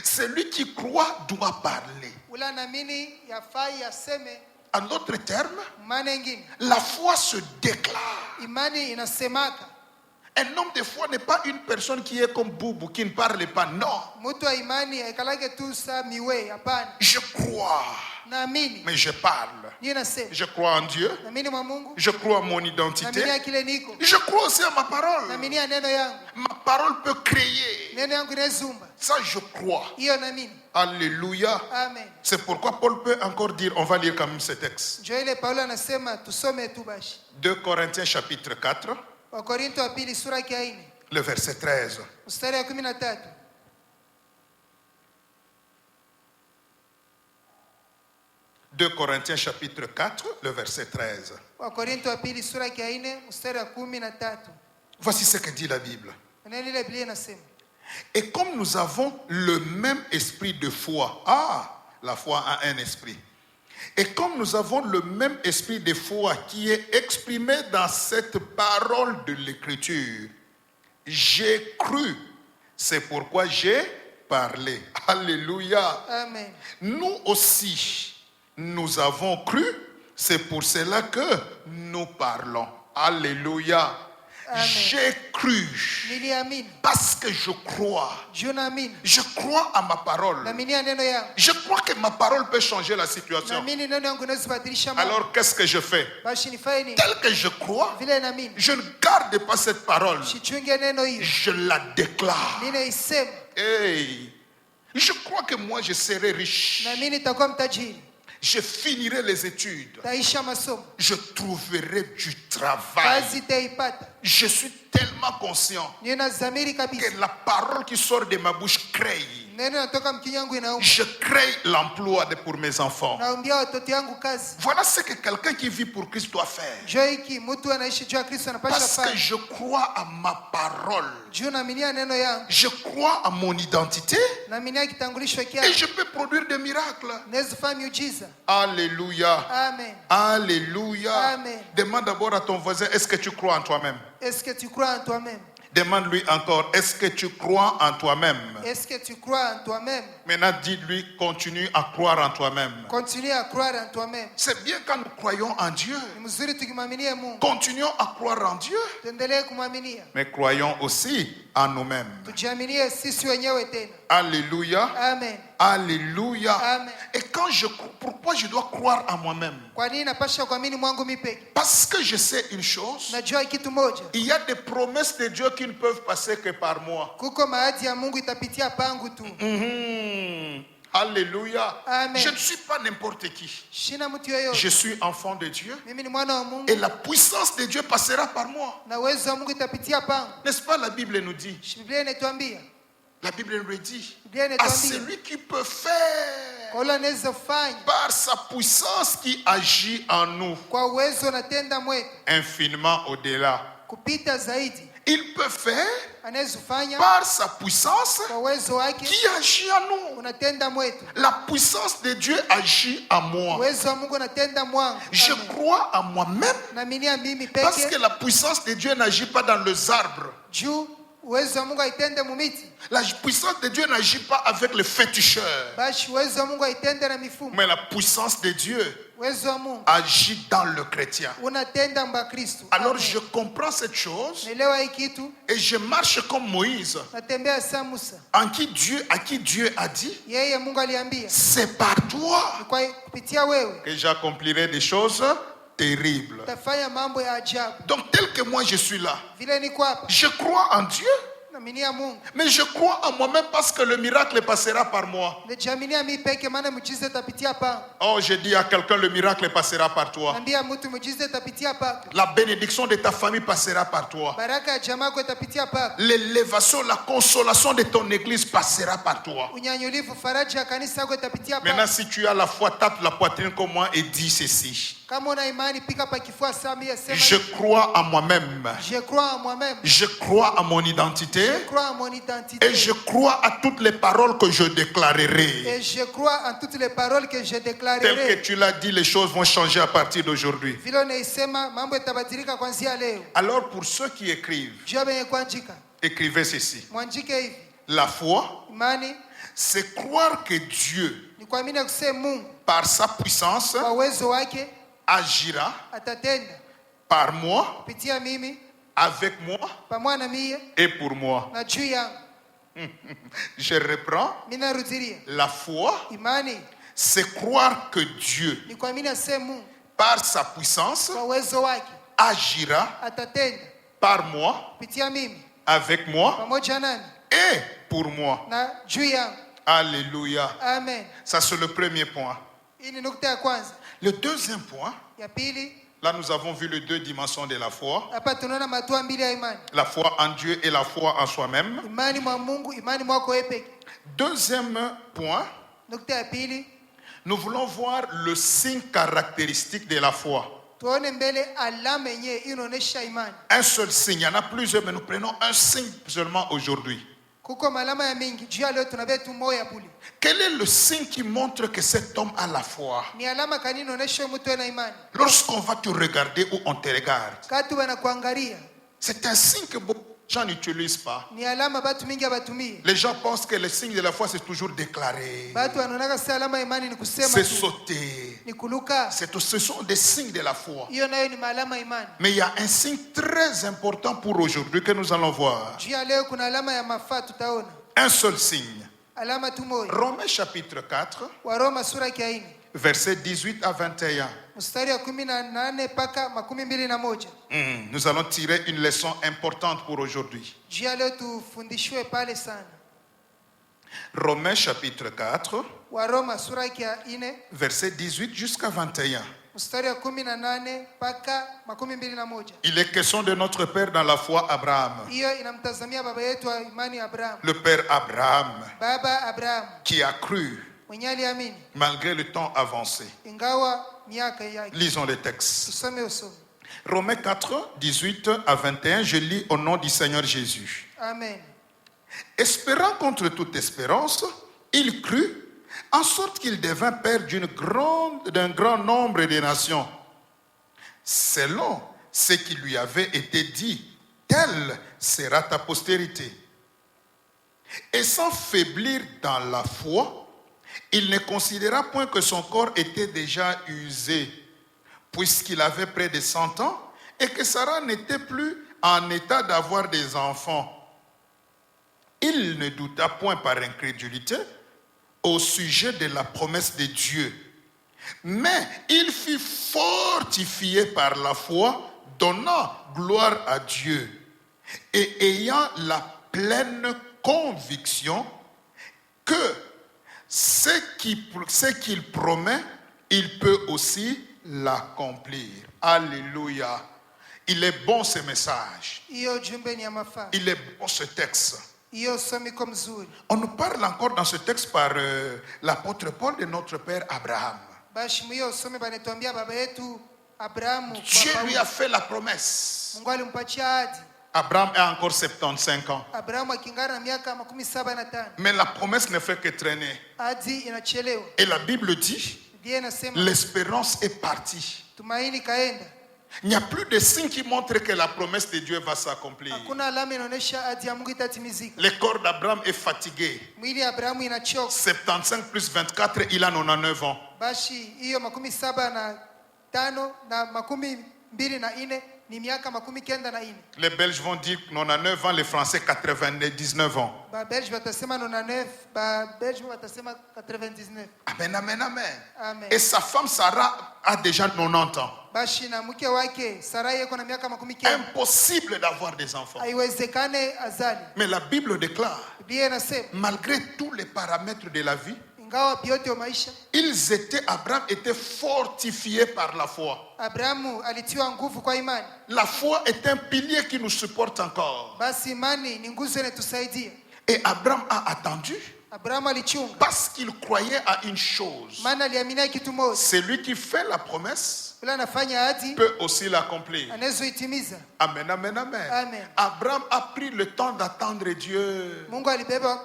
celui qui croit doit parler. ule anaamini yafai aseme. En d'autres termes, Maana ingine, la foi se déclare. imani inasemaka. Un homme de foi n'est pas une personne qui est comme Boubou, qui ne parle pas. Non, Mtu wa imani haikalake tu saa miwe, hapana. je crois, Naamini, mais je parle. ni nasema. Je crois en Dieu, Naamini mwa Mungu, je crois à mon identité, naaminia kile niko. je crois aussi à ma parole. Naaminia neno yangu. Ma parole peut créer. Neno yangu inazumba. Ça, je crois. Hiyo naamini. Alléluia. Amen. C'est pourquoi Paul peut encore dire, on va lire quand même ce texte. Ndio ile Paulo anasema tusome tu bashi. 2 Corinthiens chapitre 4, Wakorintho wa pili sura ya 4 le verset 13. mstari wa 13. 2 Corinthiens chapitre 4, le verset 13. Wakorintho wa pili sura ya 4 mstari wa 13. Voici ce que dit la Bible. Neno ile Biblia inasema, Et comme nous avons le même esprit de foi, la foi a un esprit. Et comme nous avons le même esprit de foi qui est exprimé dans cette parole de l'Écriture, j'ai cru, c'est pourquoi j'ai parlé. Alléluia. Amen. Nous aussi, nous avons cru, c'est pour cela que nous parlons. Alléluia. Amen. J'ai cru. Niliamini. Parce que je crois. Juu naamini. Je crois à ma parole. Naaminia neno yangu. Je crois que ma parole peut changer la situation. Naamini neno yangu inaweza badilisha mambo. Alors qu'est-ce que je fais? Basi nifanye nini? Tel que je crois, Vile naamini. je ne garde pas cette parole. Sichunge neno hiyo. Je la déclare. Ninaisema. Hey, Je crois que moi, je serai riche. na mimi nitakuwa mtajiri, Je finirai les études. taisha masomo, Je trouverai du travail. kazi itaipata. Je suis tellement conscient Nina dhamiri kabisa, que la parole qui sort de ma bouche crée. neno natoka mkinywa yangu inauma, Je crée l'emploi pour mes enfants. naambia watoto yangu kazi. Voilà ce que quelqu'un qui vit pour Christ doit faire. Njoo hiki mtu anaishi juu ya Kristo anapasha Parce que fanya. je crois à ma parole. Juu naaminia neno yangu, Je crois à mon identité naaminia kitambulisho et kyake, je peux produire des miracles. naweza fanya miujiza. Alléluia. Amen. Alléluia. Amen. Demande d'abord à ton voisin, est-ce que tu crois en toi-même? Est-ce que tu crois en toi-même? Demande-lui encore, est-ce que tu crois en toi-même? Est-ce que tu crois en toi-même? Maintenant, dis-lui, continue à croire en toi-même. Continue à croire en toi-même. C'est bien quand nous croyons en Dieu. Ni mzuri tukimwaminia Mungu. Continuons à croire en Dieu. Tuendelee kumwaminia. Mais croyons aussi en nous-mêmes. Tujiaminie sisi wenyewe tena. Alléluia. Amen. Alléluia. Amen. Et quand je crois, pourquoi je dois croire en moi-même? Kwa nini napasha kuamini mwangu mimi peke? Parce que je sais une chose. Najua kitu moja. Il y a des promesses de Dieu qui ne peuvent passer que par moi. Kuko maadi ya Mungu itapitia pangu tu. Alléluia. Amen. Je ne suis pas n'importe qui. Shina mtu yoyote. Je suis enfant de Dieu. Mimi ni mwana wa Mungu Et la puissance de Dieu passera par moi. na uwezo wa Mungu itapitia pangu. N'est-ce pas, la Bible nous dit? Biblia inatuambia. La Bible nous le dit. Biblia À inatuambia. celui qui peut faire Kwa ule anaweza fanya par sa puissance qui agit en nous kwa uwezo unatenda mwetu infiniment au-delà. kupita zaidi. Il peut faire Anaweza fanya par sa puissance kwa uwezo wake qui agit en nous. unatenda mwetu. La puissance de Dieu agit en moi. Uwezo wa Mungu unatenda mwangu. Je Amen. crois en moi-même Naaminia mimi parce que peke la puissance de Dieu n'agit pas dans les arbres. juu uwezo wa Mungu aitende mumiti. La puissance de Dieu n'agit pas avec les féticheurs. Basi uwezo wa Mungu aitende na mifumo. Mais la puissance de Dieu Uwezo wa Mungu agit dans le chrétien. unatenda mba Kristo. Alors Amen. je comprends cette chose Naelewa hii kitu, et je marche comme Moïse, natembea sa Musa. à qui Dieu a dit, Yeye Mungu aliambia, c'est par toi ni kwa kupitia wewe que j'accomplirai des choses terribles. utafanya mambo ya ajabu. Donc tel que moi je suis là, Vile niko hapa, je crois en Dieu, naaminia Mungu. mais je crois en moi-même parce que le miracle passera par moi. Najiaminia mimi peke, maana muujiza itapitia pangu. Oh, je dis à quelqu'un, le miracle passera par toi. Naambia mtu muujiza itapitia pako. La bénédiction de ta famille passera par toi. Baraka ya jamaa yako itapitia pako. L'élévation, la consolation de ton église passera par toi. Unyanyulifu, faraja ya kanisa yako itapitia Maintenant, pako. si tu as la foi, tape la poitrine comme moi et dis ceci. Kama una imani, pika pa kifua sami ya sema. Je crois en moi-même. Je crois en moi-même. Je crois en mon identité. Je crois en mon identité. Et je crois à toutes les paroles que je déclarerai. Et je crois en toutes les paroles que je Tel que déclarerai. tu l'as dit, les choses vont changer à partir d'aujourd'hui. Vile unaisema mambo yatabadilika kuanzia leo. Alors, pour ceux qui écrivent, Juu benye kuandika, écrivez ceci. mwandike hivi. La foi, Imani c'est croire que Dieu, ni kuamini kusema Mungu par sa puissance, kwa uwezo wake agira atatenda par moi, kupitia mimi, avec moi pamoja na mie et pour moi. na juu yangu. Je reprends. Mimi narudilia. La foi, Imani c'est croire que Dieu, ni kuamini asema Mungu par sa puissance, kwa uwezo wake agira atatenda par moi, kupitia mimi, avec moi pamoja nami et pour moi. na juu yangu. Alléluia. Amen. Ça, c'est le premier point. Hii ni nukta ya kwanza. Le deuxième point, Ya pili, là, nous avons vu les deux dimensions de la foi. hapa tunaona matua mbili ya imani. La foi en Dieu et la foi en soi-même. Imani mwa Mungu, imani mwako wewe peke. Deuxième point, Nukta ya pili, nous voulons voir le signe caractéristique de la foi. tuone mbele alama yenyewe inaonyesha imani. Un seul signe, il y en a plusieurs, mais nous prenons un signe seulement aujourd'hui. Kuko malama ya mingi. Juu ya leo tunabeba tu moja buli. Quel est le signe qui montre que cet homme a la foi? Ni alama kanini inaonyesha mtu ana imani? Lorsqu'on va te regarder ou on te regarde, Kati wanakuangalia. c'est un signe que beaucoup de gens n'utilisent pas. Ni alama batu mingi abatumie. Les gens pensent que le signe de la foi, c'est toujours déclaré, Batu wanaonaka si alama ya imani ni kusema c'est tu. sauter. Ni kuluka. Ce sont des signes de la foi. Hiyo nayo ni malama ya imani. Mais il y a un signe très important pour aujourd'hui que nous allons voir. Juu ya leo kuna alama ya mafaa tutaona. Un seul signe. Alama tu moja. Romains chapitre 4, Waroma sura ya 4. versets 18 à 21. Mstari wa 18 mpaka 21. Nous allons tirer une leçon importante pour aujourd'hui. Juu ya leo tufundishwe pale sana. Romains chapitre 4, Waroma sura yake ya 4 verset 18 jusqu'à 21. mstari wa 18 mpaka 21. Il est question de notre Père dans la foi, Abraham. Hiyo inamtazamia baba yetu wa imani Abraham. Le Père Abraham Baba Abraham qui a cru mwenye aliamini malgré le temps avancé. ingawa miaka yake. Lisons les textes. Tusome usome. Romains 4, 18 à 21, je lis au nom du Seigneur Jésus. Amen. Espérant contre toute espérance, il crut, en sorte qu'il devint père d'un grand nombre de nations. Selon ce qui lui avait été dit, telle sera ta postérité. Et sans faiblir dans la foi, il ne considéra point que son corps était déjà usé, puisqu'il avait près de 100 ans, et que Sarah n'était plus en état d'avoir des enfants. Il ne douta point par incrédulité au sujet de la promesse de Dieu, mais il fut fortifié par la foi, donnant gloire à Dieu, et ayant la pleine conviction que ce qu'il promet, il peut aussi l'accomplir. Alléluia. Il est bon ce message. Hiyo jumbe ni ya mafaa. Il est bon ce texte. Hiyo somi kwa mzuri. On nous parle encore dans ce texte par l'apôtre Paul de notre père Abraham. Bashi hiyo somi banatuambia baba yetu Abrahamu. Dieu lui a fait la promesse. Mungu alimpatia ahadi. Abraham a encore 75 ans. Abrahamu akingana na miaka 75. Mais la promesse ne fait que traîner. Ahadi inachelewa. Et la Bible dit, Biblia inasema l'espérance est partie. tumaini kaenda. Il n'y a plus de signe qui montre que la promesse de Dieu va s'accomplir. Hakuna alama inaonyesha ahadi ya Mungu itatimizika. Le corps d'Abraham est fatigué. Mwili ya Abrahamu inachoka. 75 plus 24, il a 99 ans. Bashi hiyo 75 na 24 ni miaka 94. Les Belges vont dire 99 ans, les Français 99 ans. Ba Belge batasema 99, ba Belge batasema 99. Amen, amen, amen. Amen. Et sa femme Sarah a déjà 90 ans. Bashi na mke wake Sarai yuko na miaka 90. Impossible d'avoir des enfants. Haiwezekane azali. Mais la Bible déclare, Biblia inasema malgré tous les paramètres de la vie, ingawa biote wa maisha, Abraham était fortifié par la foi. Abrahamu alitiwa nguvu kwa imani. La foi est un pilier qui nous supporte encore. Basi imani ni nguzo inatusaidia. Et Abraham a attendu Abrahamu alichunga. parce qu'il croyait à une chose. Maana aliamini kitu moja. Celui qui fait la promesse Yule anafanya ahadi peut aussi l'accomplir. anazoitimiza. Amen, amen, amen. Amen. Abraham a pris le temps d'attendre Dieu.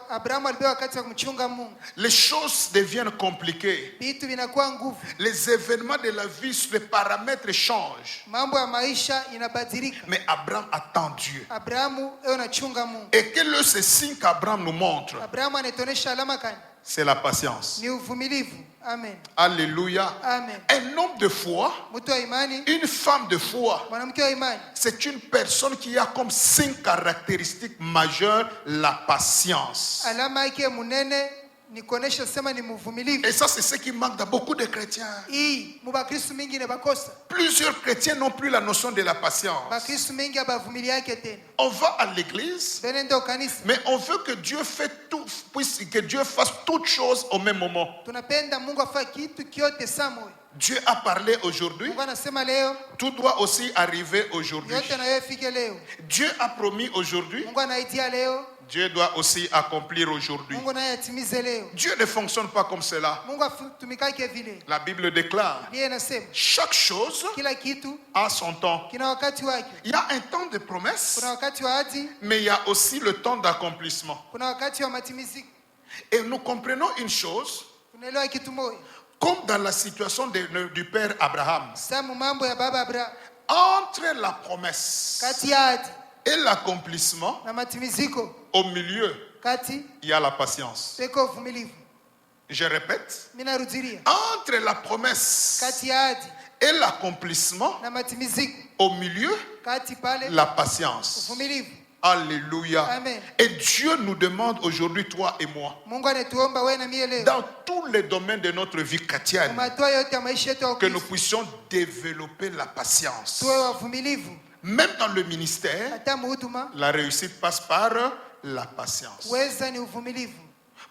Abrahamu alibeba wakati wa kumchunga Mungu. Les choses deviennent compliquées. Vitu vinakuwa nguvu. Les événements de la vie, les paramètres changent. Mambo ya maisha inabadilika. Mais Abraham attend Dieu. Abrahamu yeye anachunga Mungu. Et quel est ce signe qu'Abraham nous montre? Abrahamu anatuonesha alama gani? C'est la patience. Ni uvumilivu. Amen. Alléluia. Amen. Un homme de foi, Mtu wa imani, une femme de foi, mwanamke wa imani, c'est une personne qui a comme 5 caractéristiques majeures la patience. alama yake munene ni kuonesha sema ni mvumilivu. Et ça, c'est ce qui manque dans beaucoup de chrétiens. Hii mubakristo mingi ne bakosa. Plusieurs chrétiens n'ont plus la notion de la patience. Bakristo mingi abavumilia yake tena. On va à l'église, Benendo kanisa. mais on veut que Dieu fasse toutes choses au même moment. Tunapenda Mungu afanye kitu kyote samoja. Dieu a parlé aujourd'hui, Mungu anasema leo, tout doit aussi arriver aujourd'hui. yote na yeye fike leo. Dieu a promis aujourd'hui, Mungu anaitia leo, Dieu doit aussi accomplir aujourd'hui. Mungu naye atimize leo. Dieu ne fonctionne pas comme cela. Mungu atumikake vile. La Bible déclare, Biblia inasema chaque chose kila kitu a son temps. kina wakati wake. Il y a un temps de promesse, Kuna wakati wa ahadi, mais il y a aussi le temps d'accomplissement. kuna wakati wa matimiziko. Et nous comprenons une chose, Tunaelewa kitu moja. comme dans la situation du père Abraham, Samu mambo ya baba Abraham, entre la promesse kati ya ahadi et l'accomplissement, na matimiziko, au milieu, kati il y a la patience. peko uvumilivu. Je répète, Mimi narudilia. entre la promesse Kati ya ahadi et l'accomplissement, na matimiziko, au milieu, kati pale la patience. uvumilivu. Alléluia. Amen. Et Dieu nous demande aujourd'hui, toi et moi, Mungu anatuomba wewe na mimi leo. dans tous les domaines de notre vie chrétienne, Matua yote ya maisha yetu ya que nous Ukristo. puissions développer la patience. Tuwe wavumilivu. Même dans le ministère, Hata muhuduma la réussite passe par la patience. weza ni uvumilivu.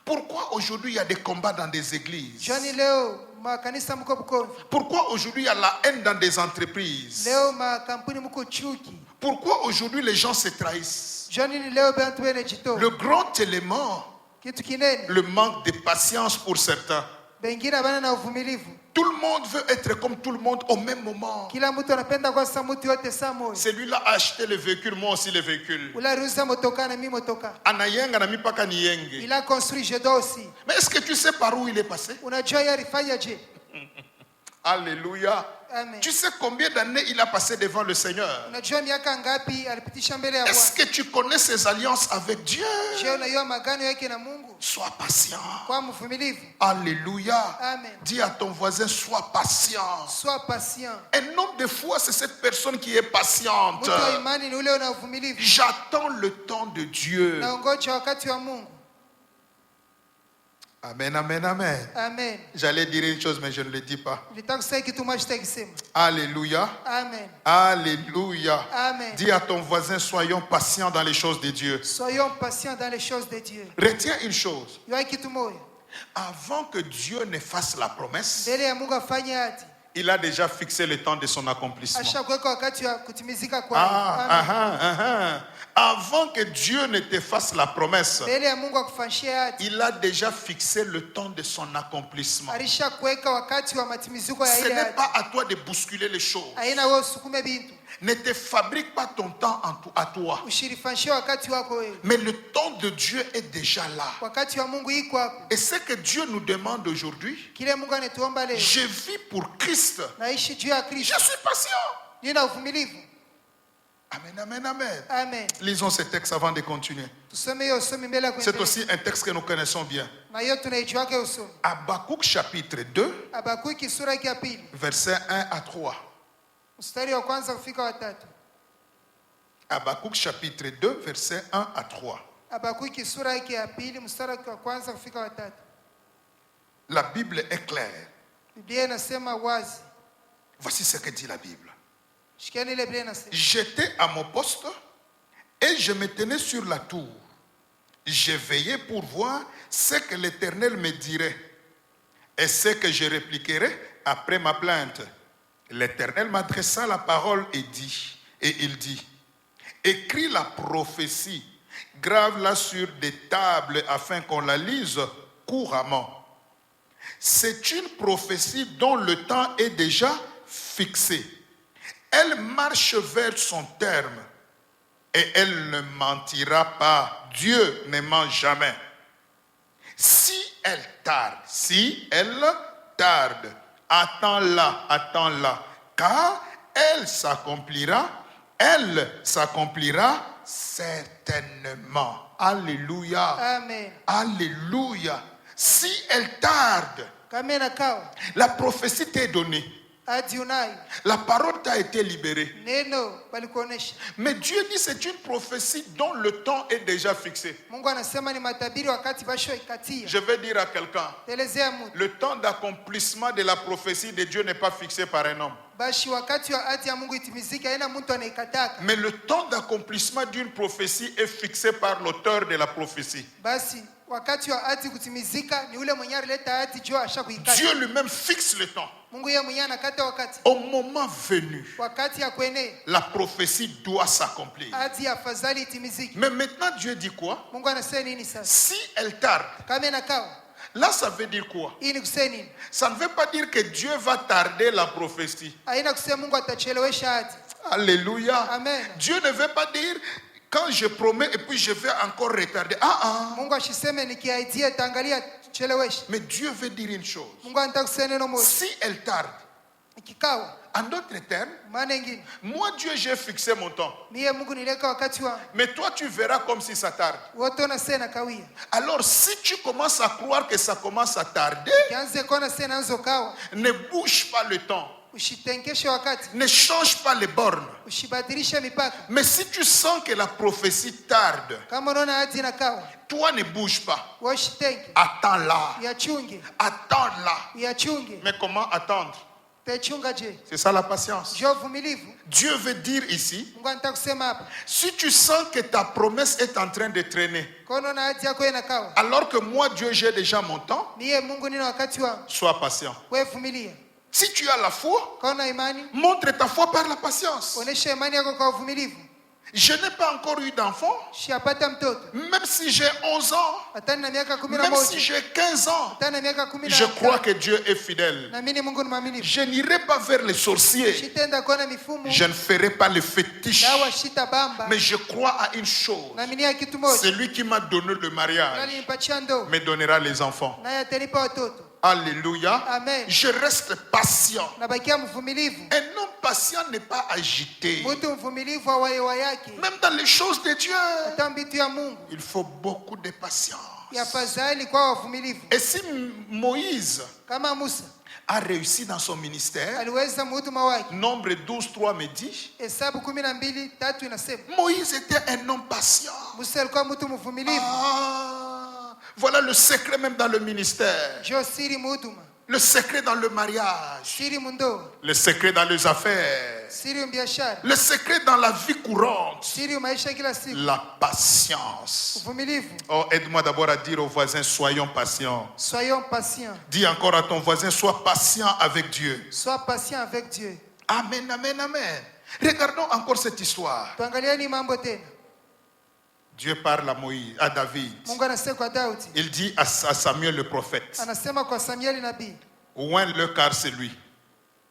Pourquoi aujourd'hui il y a des combats dans des églises? Joni leo makanisa mko Bukombe. Pourquoi aujourd'hui il y a la haine dans des entreprises? Leo makampuni mko chuki. Pourquoi aujourd'hui les gens se trahissent? Joni ni leo bantu benejito. Le grand élément, Kitu kinene. le manque de patience pour certains. Bengine bana na uvumilivu. Tout le monde veut être comme tout le monde au même moment. Kila mtu anapenda kwa sababu mtu yote saa moja. Celui-là a acheté le véhicule, moi aussi le véhicule. Ula ruhusa motoka na mimi motoka. Anayenga na mipaka ni yenge. Il a construit je dois aussi. Mais est-ce que tu sais par où il est passé? Unajua yeye alifanya je? Alléluia. Amen. Tu sais combien d'années il a passé devant le Seigneur? Unajua miaka ngapi alipitisha mbele ya Est-ce Bwana? que tu connais ses alliances avec Dieu? Je unajua magano yake na Mungu? Sois patient. Kwa mvumilivu. Alléluia. Amen. Dis à ton voisin, sois patient. Sois patient. Un homme de foi, c'est cette personne qui est patiente. Mtu wa imani ni ule una uvumilivu. J'attends le temps de Dieu. Naongoja wakati wa Mungu. Amen, amen, amen. Amen. J'allais dire une chose, mais je ne le dis pas. Nilitaka kusema kitu moja sitakisema. Alléluia. Amen. Alléluia. Amen. Dis à ton voisin, soyons patients dans les choses de Dieu. Soyons patients dans les choses de Dieu. Retiens une chose. Yua kitu moja. Avant que Dieu ne fasse la promesse, Mbele ya Mungu afanye hadi. il a déjà fixé le temps de son accomplissement. Ashakuweka wakati wa kutimizika kwake. Amen. Avant que Dieu ne te fasse la promesse, Mbele ya Mungu akufanyie hadi. il a déjà fixé le temps de son accomplissement. Alishakuweka wakati wa matimiziko ya Ce ile n'est hadi. pas à toi de bousculer les choses. Haina wewe usukume bintu. Ne te fabrique pas ton temps à toi. Ushirifanyie wakati wako wewe. Mais le temps de Dieu est déjà là. Wakati wa Mungu iko hapo. Et ce que Dieu nous demande aujourd'hui, Kile Mungu anatuomba leo. je vis pour Christ. Naishi juu ya Je Kristo. suis patient. Nina uvumilivu. Amen, amen, amen. Amen. Lisons ce texte avant de continuer. Tusome hiyo usomi mbele ya C'est kuendelea. aussi un texte que nous connaissons bien. Na hiyo tunaijuaga usomi. Habakkuk chapitre 2, Habakuki sura ya pili. versets 1 à 3. Mstari wa kwanza kufika wa tatu. Habakkuk chapitre 2, versets 1 à 3. Habakuki sura yake ya pili mstari wa kwanza kufika wa tatu. La Bible est claire. Biblia inasema wazi. Voici ce que dit la Bible. Shikieni ile Biblia inasema. J'étais à mon poste et je me tenais sur la tour. Je veillais pour voir ce que l'Éternel me dirait et ce que je répliquerais après ma plainte. L'Éternel m'adressa la parole et il dit, écris la prophétie, grave-la sur des tables afin qu'on la lise couramment. C'est une prophétie dont le temps est déjà fixé. Elle marche vers son terme et elle ne mentira pas. Dieu ne ment jamais. Si elle tarde, attends-la, car elle s'accomplira certainement. Alléluia. Amen. Alléluia. Si elle tarde, Kama inakawa la prophétie t'est donnée. hadi unayo. La parole t'a été libérée. Neno balikuonesha. Mais Dieu dit c'est une prophétie dont le temps est déjà fixé. Mungu anasema ni matabiri wakati basho ikatia. Je vais dire à quelqu'un, Telezea mtu. le temps d'accomplissement de la prophétie de Dieu n'est pas fixé par un homme. Bashi wakati wa hadi ya Mungu itimizike haina mtu anaikataka. Mais le temps d'accomplissement d'une prophétie est fixé par l'auteur de la prophétie. Basi wakati wa hadi kutimizika ni ule mwenye alileta hadi juu ashakuikata. Dieu lui-même fixe le temps. Mungu yeye mwenyewe anakata wakati. Au moment venu, Wakati ya kuenea la prophétie doit s'accomplir. hadi afadhali itimizike. Mais maintenant Dieu dit quoi? Mungu anasema nini sasa? Si elle tarde, Kama inakawa là ça veut dire quoi? hii ni kusema nini? Ça ne veut pas dire que Dieu va tarder la prophétie. Haina kusema Mungu atachelewesha hadi. Alléluia. Amen. Dieu ne veut pas dire quand je promets et puis je vais encore retarder. Mungu ashiseme nikiaidia taangalia chelewesha. Mais Dieu veut dire une chose. Mungu anataka kusema neno moja. Si elle tarde, Ikikawa en d'autres termes, maana ingine moi Dieu j'ai fixé mon temps. mie Mungu niliweka wakati wangu. Mais toi tu verras comme si ça tarde. Wote unasema kawia. Alors si tu commences à croire que ça commence à tarder, Kianze kuona sasa inaanza kawa. ne bouge pas le temps. Usitenkeshe wakati. Ne change pas les bornes. Usibadilishe mipaka. Mais si tu sens que la prophétie tarde, Kama unaona hadi inakawa, toi ne bouge pas. washitenke. Attends-la. Yachunge. Attends-la. Yachunge. Mais comment attendre? Utaichunga je? C'est ça la patience. Je uvumilivu. Dieu veut dire ici, Mungu anataka kusema hapa, si tu sens que ta promesse est en train de traîner, kono na ahadi yako inakawa, alors que moi, Dieu, j'ai déjà mon temps, mie Mungu nina wakati wangu, sois patient. wewe vumilia. Si tu as la foi, Kaona imani, montre ta foi par la patience. onesha imani yako kwa uvumilivu. Je n'ai pas encore eu d'enfant, Shapata mtoto, même si j'ai 11 ans, atani na miaka 11, même si j'ai 15 ans, atani na miaka 15. je crois que Dieu est fidèle. Na mimi Mungu ni mwaminifu. Je n'irai pas vers les sorciers, Shitenda kuona mifumo, je ne ferai pas les fétiches, dawa shita bamba. mais je crois à une chose. Na mimi kitu moja, Celui qui m'a donné le mariage alinipatia ndoa, me donnera les enfants. naye atanipa watoto. Alléluia. Amen. Je reste patient. Nabakia mvumilivu. Un homme patient n'est pas agité. Mtu mvumilivu awayewa yake, Même dans les choses de Dieu, hata mbitu ya Mungu il faut beaucoup de patience. yafadhali kwa wavumilivu. Et si Moïse Kama Musa a réussi dans son ministère, aliweza mhuduma wake, Nombre 12:3 me dit, Hesabu 12:3 inasema Moïse était un homme patient. Musa alikuwa mtu mvumilivu. Voilà le secret même dans le ministère. Jo siri mhuduma, Le secret dans le mariage. siri mundoa, Le secret dans les affaires. siri mbiashara, Le secret dans la vie courante. siri maisha kila siku, La patience. uvumilivu. Oh, aide-moi d'abord à dire aux voisins, soyons patients. Soyons patients. Dis encore à ton voisin, sois patient avec Dieu. Sois patient avec Dieu. Amen, amen, amen. Regardons encore cette histoire. Tuangalieni mambo tena. Dieu parle à Moïse, à David. Mungu anasema kwa Daudi, Il dit à Samuel le prophète, anasema kwa Samueli nabii, oins-le car c'est lui.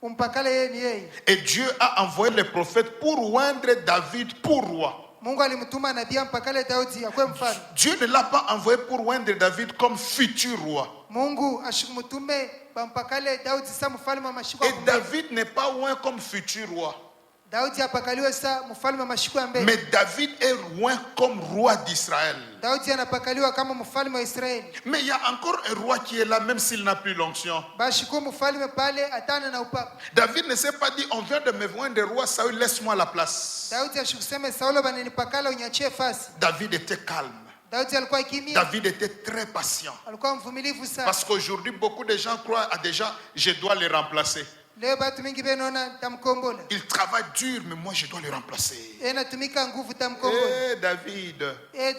umpakale yeye ni yeye. Et Dieu a envoyé le prophète pour oindre David pour roi. Mungu alimtuma nabii ampakale Daudi akuwe mfalme. Dieu ne l'a pas envoyé pour oindre David comme futur roi. Mungu ashimtume bampakale Daudi sa mfalme wa mashiko ya Et mbele. David n'est pas oint comme futur roi. Daudi apakaliwe sa mfalme wa mashiko ya mbele. Mais David est oint comme roi d'Israël. Daudi anapakaliwa kama mfalme wa Israeli. Mais il y a encore un roi qui est là même s'il n'a plus l'onction. Bashiko mfalme pale atana na upako. David ne s'est pas dit, on vient de me oindre roi, Saül, laisse-moi la place. Daudi ashikusema Saulo bananipakala unyachie fasi. David était calme. Daudi alikuwa kimya. David était très patient. Alikuwa mvumilivu sana. Parce qu'aujourd'hui, beaucoup de gens croient à déjà, je dois le remplacer. Leo batu mingi benaona tamkombola. Il travaille dur, mais moi je dois le remplacer. Enatumika nguvu tamkombola. Eh David,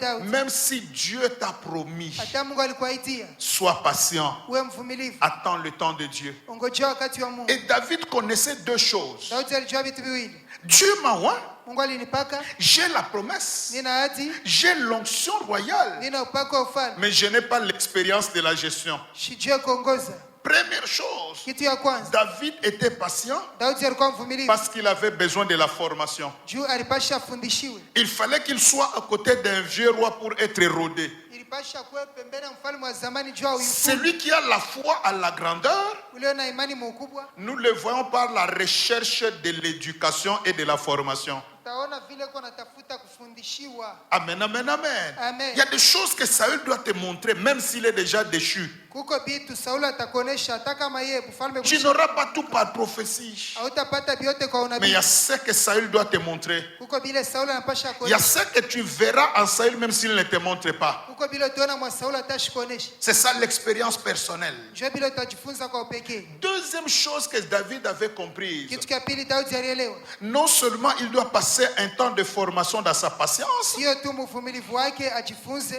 Daudi. même si Dieu t'a promis, Hata Mungu alikuaidia. sois patient. Uwe mvumilivu. Attends le temps de Dieu. Ongojea wakati wa Mungu. Et David connaissait deux choses. Daudi alijua vitu viwili. Dieu m'a oint, Mungu alinipaka, j'ai la promesse, nina ahadi, j'ai l'onction royale, nina upako wa ufalme. mais je n'ai pas l'expérience de la gestion. Sijue kuongoza. Première chose, Kitu ya kwanza, David était patient Daudi alikuwa mvumilivu. parce qu'il avait besoin de la formation. Juu alipasha afundishiwe. Il fallait qu'il soit à côté d'un vieux roi pour être rodé. Ilipasha kuwe pembeni ya mfalme wa zamani juu ya uyufu. Celui qui a la foi à la grandeur, Ule na imani mkubwa. nous le voyons par la recherche de l'éducation et de la formation. Utaona vile kwa natafuta kufundishiwa. Amen, amen, amen. Amen. Il y a des choses que Saül doit te montrer, même s'il est déjà déchu. Kuko bitu Saulo atakuonesha hata kama yeye mfalme Tu n'auras pas tout par prophétie. hautapata vyote kwa Mais il unabii. y a ce que Saül doit te montrer. Kuko bile Saulo anapasha Il y a kuonesha. ce que tu verras en Saül, même s'il ne te montre pas. Kuko bile utaona mwa Saulo atashi kuonesha. C'est ça l'expérience personnelle. Jua bile utajifunza kwa upekee. Deuxième chose que David avait comprise, Kitu cha pili Daudi alielewa. non seulement il doit passer un temps de formation dans sa patience, Sio tu mvumilivu wake ajifunze.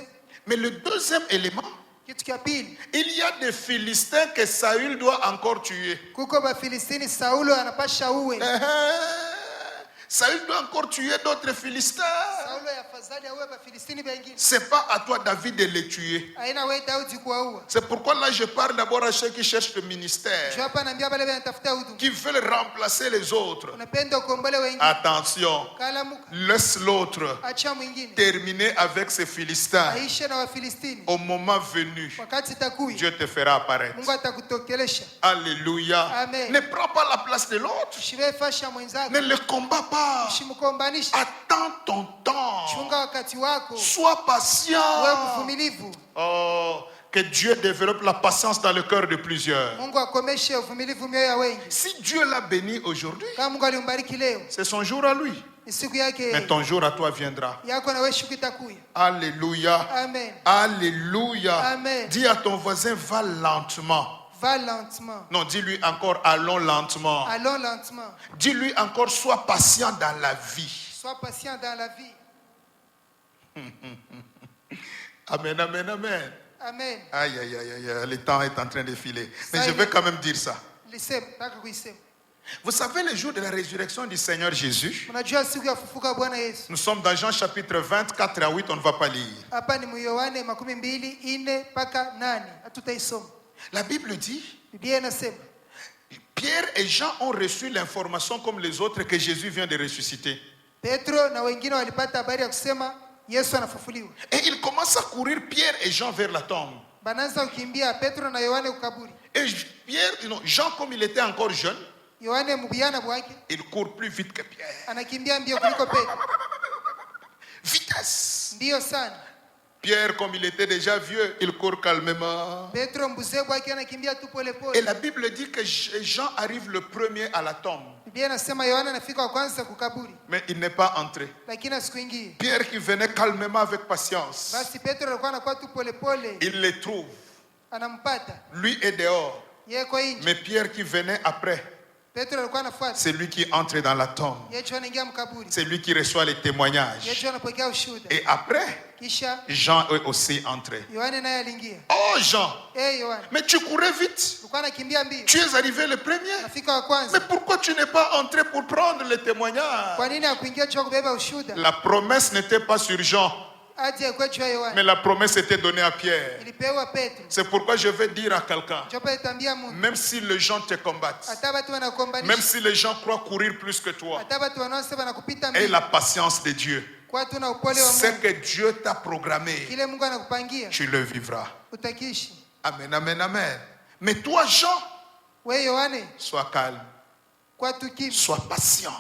mais le deuxième élément, Kitu cha pili, il y a des Philistins que Saül doit encore tuer. kuko Bafilistini Saulo anapasha uwe. Saül doit encore tuer d'autres Philistins. Saulo yafadhali auwe Bafilistini wengine. C'est pas à toi, David, de les tuer. Haina wewe Daudi kuwaua. C'est pourquoi là, je parle d'abord à ceux qui cherchent le ministère, Jua hapa naambia wale wanatafuta huduma. qui veulent remplacer les autres. Unapenda ukombole wengine. Attention, Kalamuka. laisse l'autre Acha mwingine. terminer avec ces Philistins. Aishe na Wafilistini. Au moment venu, Wakati takuya. Dieu te fera apparaître. Mungu atakutokelesha. Alléluia. Amen. Ne prends pas la place de l'autre. Ushiwe fasha mwenzako. Ne le combats pas. Ushimkombanisha. Attends ton temps. Chunga wakati wako. Sois Wewe patient. mvumilivu. Oh, que Dieu développe la patience dans le cœur de plusieurs. Mungu akomeshe uvumilivu mioyo ya wengi. Si Dieu l'a béni aujourd'hui, Kama Mungu alimbariki leo, c'est son jour à lui. ni siku yake Mais ton jour à toi viendra. yako na wewe siku itakuya. Alléluia. Amen. Alléluia. Amen. Dis à ton voisin, va lentement. Va lentement. Non, dis-lui encore, allons lentement. Allons lentement. Dis-lui encore, sois patient dans la vie. Sois patient dans la vie. Amen, amen, amen. Amen. Aïe, aïe, aïe, aïe, le temps est en train de filer. Mais Ça je y vais est. quand même dire ça. Lisema, nataka kuisema. Vous savez, le jour de la résurrection du Seigneur Jésus, Unajua siku ya kufufuka Bwana Yesu. nous sommes dans Jean chapitre 24 à 8, on ne va pas lire. Hapa ni Yohane 22:4 mpaka 8. Hatutaisoma. La Bible dit, Biblia inasema Pierre et Jean ont reçu l'information comme les autres que Jésus vient de ressusciter. Petro na wengine walipata habari ya kusema Yesu anafufuliwa. Et ils commencent à courir, Pierre et Jean, vers la tombe. Banaanza kukimbia Petro na Yohane kukaburi. Et Jean, comme il était encore jeune, Yohane mubuyana bwake il court plus vite que Pierre. anakimbia mbio kuliko Petro. Vitesse. Mbio sana. Pierre, comme il était déjà vieux, il court calmement. Petro mzee bwake anakimbia tu pole Et pole. la Bible dit que Jean arrive le premier à la tombe, Biblia inasema Yohane anafika wa kwanza kukaburi, mais il n'est pas entré. lakini asikuingie. Pierre qui venait calmement avec patience, Basi Petro alikuwa anakuwa tu pole pole, il les trouve. anampata. Lui est dehors. Yeye kwa nje. Mais Pierre qui venait après, Petro alikuwa anafuata. c'est lui qui entre dans la tombe. Yeye tu anaingia mkaburi. C'est lui qui reçoit les Yeye témoignages. tu anapokea ushuhuda. Et après, Kisha Jean est aussi entré. Yohane naye aliingia. Oh Jean, Yohane, mais tu courais vite. alikuwa anakimbia mbio. Tu es arrivé le premier. Anafika wa Mais kwanza. pourquoi tu n'es pas entré pour prendre les témoignages? Kwa nini hakuingia cha kubeba ushuhuda? La promesse n'était pas sur Jean, Aje kwa juu ya Yohane. mais la promesse était donnée à Pierre. Ilipewa Petro. C'est pourquoi je vais dire à quelqu'un, Jopa itambia Mungu. même si les gens te combattent, Hata watu même wanakombanisha. si les gens croient courir plus que toi, Hata watu wanaosema nakupita aie mbio. la patience de Dieu. Kwa tuna upole wa Ce Mungu. que Dieu t'a programmé, Kile Mungu anakupangia tu le vivras. utakishi. Amen, amen, amen. Mais toi, Jean, Wewe Yohane, sois calme, kwa tukimya. sois patient.